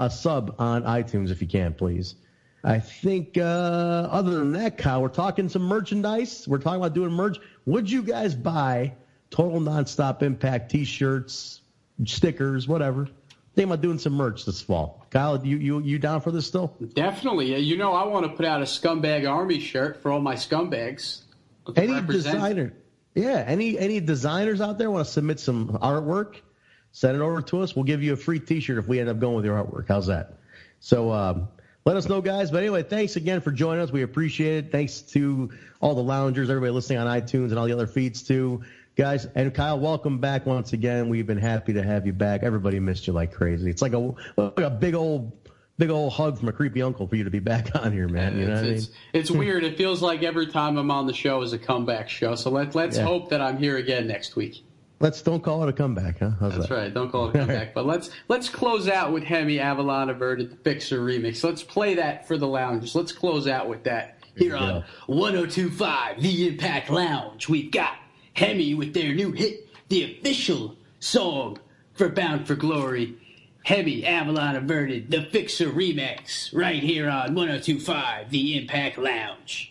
sub on iTunes if you can, please. I think other than that, Kyle, we're talking some merchandise. We're talking about doing merch. Would you guys buy Total Nonstop Impact T-shirts, stickers, whatever? Think about doing some merch this fall. Kyle, you down for this still? Definitely. I want to put out a Scumbag Army shirt for all my scumbags. Any designers out there want to submit some artwork? Send it over to us. We'll give you a free T-shirt if we end up going with your artwork. How's that? So let us know, guys. But anyway, thanks again for joining us. We appreciate it. Thanks to all the loungers, everybody listening on iTunes and all the other feeds too. Guys, and Kyle, welcome back once again. We've been happy to have you back. Everybody missed you like crazy. It's like a big old hug from a creepy uncle for you to be back on here, man. You know what I mean? It's weird. It feels like every time I'm on the show is a comeback show. So let's hope that I'm here again next week. Don't call it a comeback, huh? That's right. Don't call it a comeback. But let's close out with HEMI, Avalon Averted, the Fixer remix. Let's play that for the loungers. Let's close out with that here on 102.5 The Impact Lounge. We've got HEMI with their new hit, the official song for Bound for Glory. HEMI, Avalon Averted, the Fixer remix, right here on 102.5 The Impact Lounge.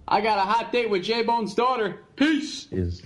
I got a hot date with Jaybone's daughter. Peace. Is.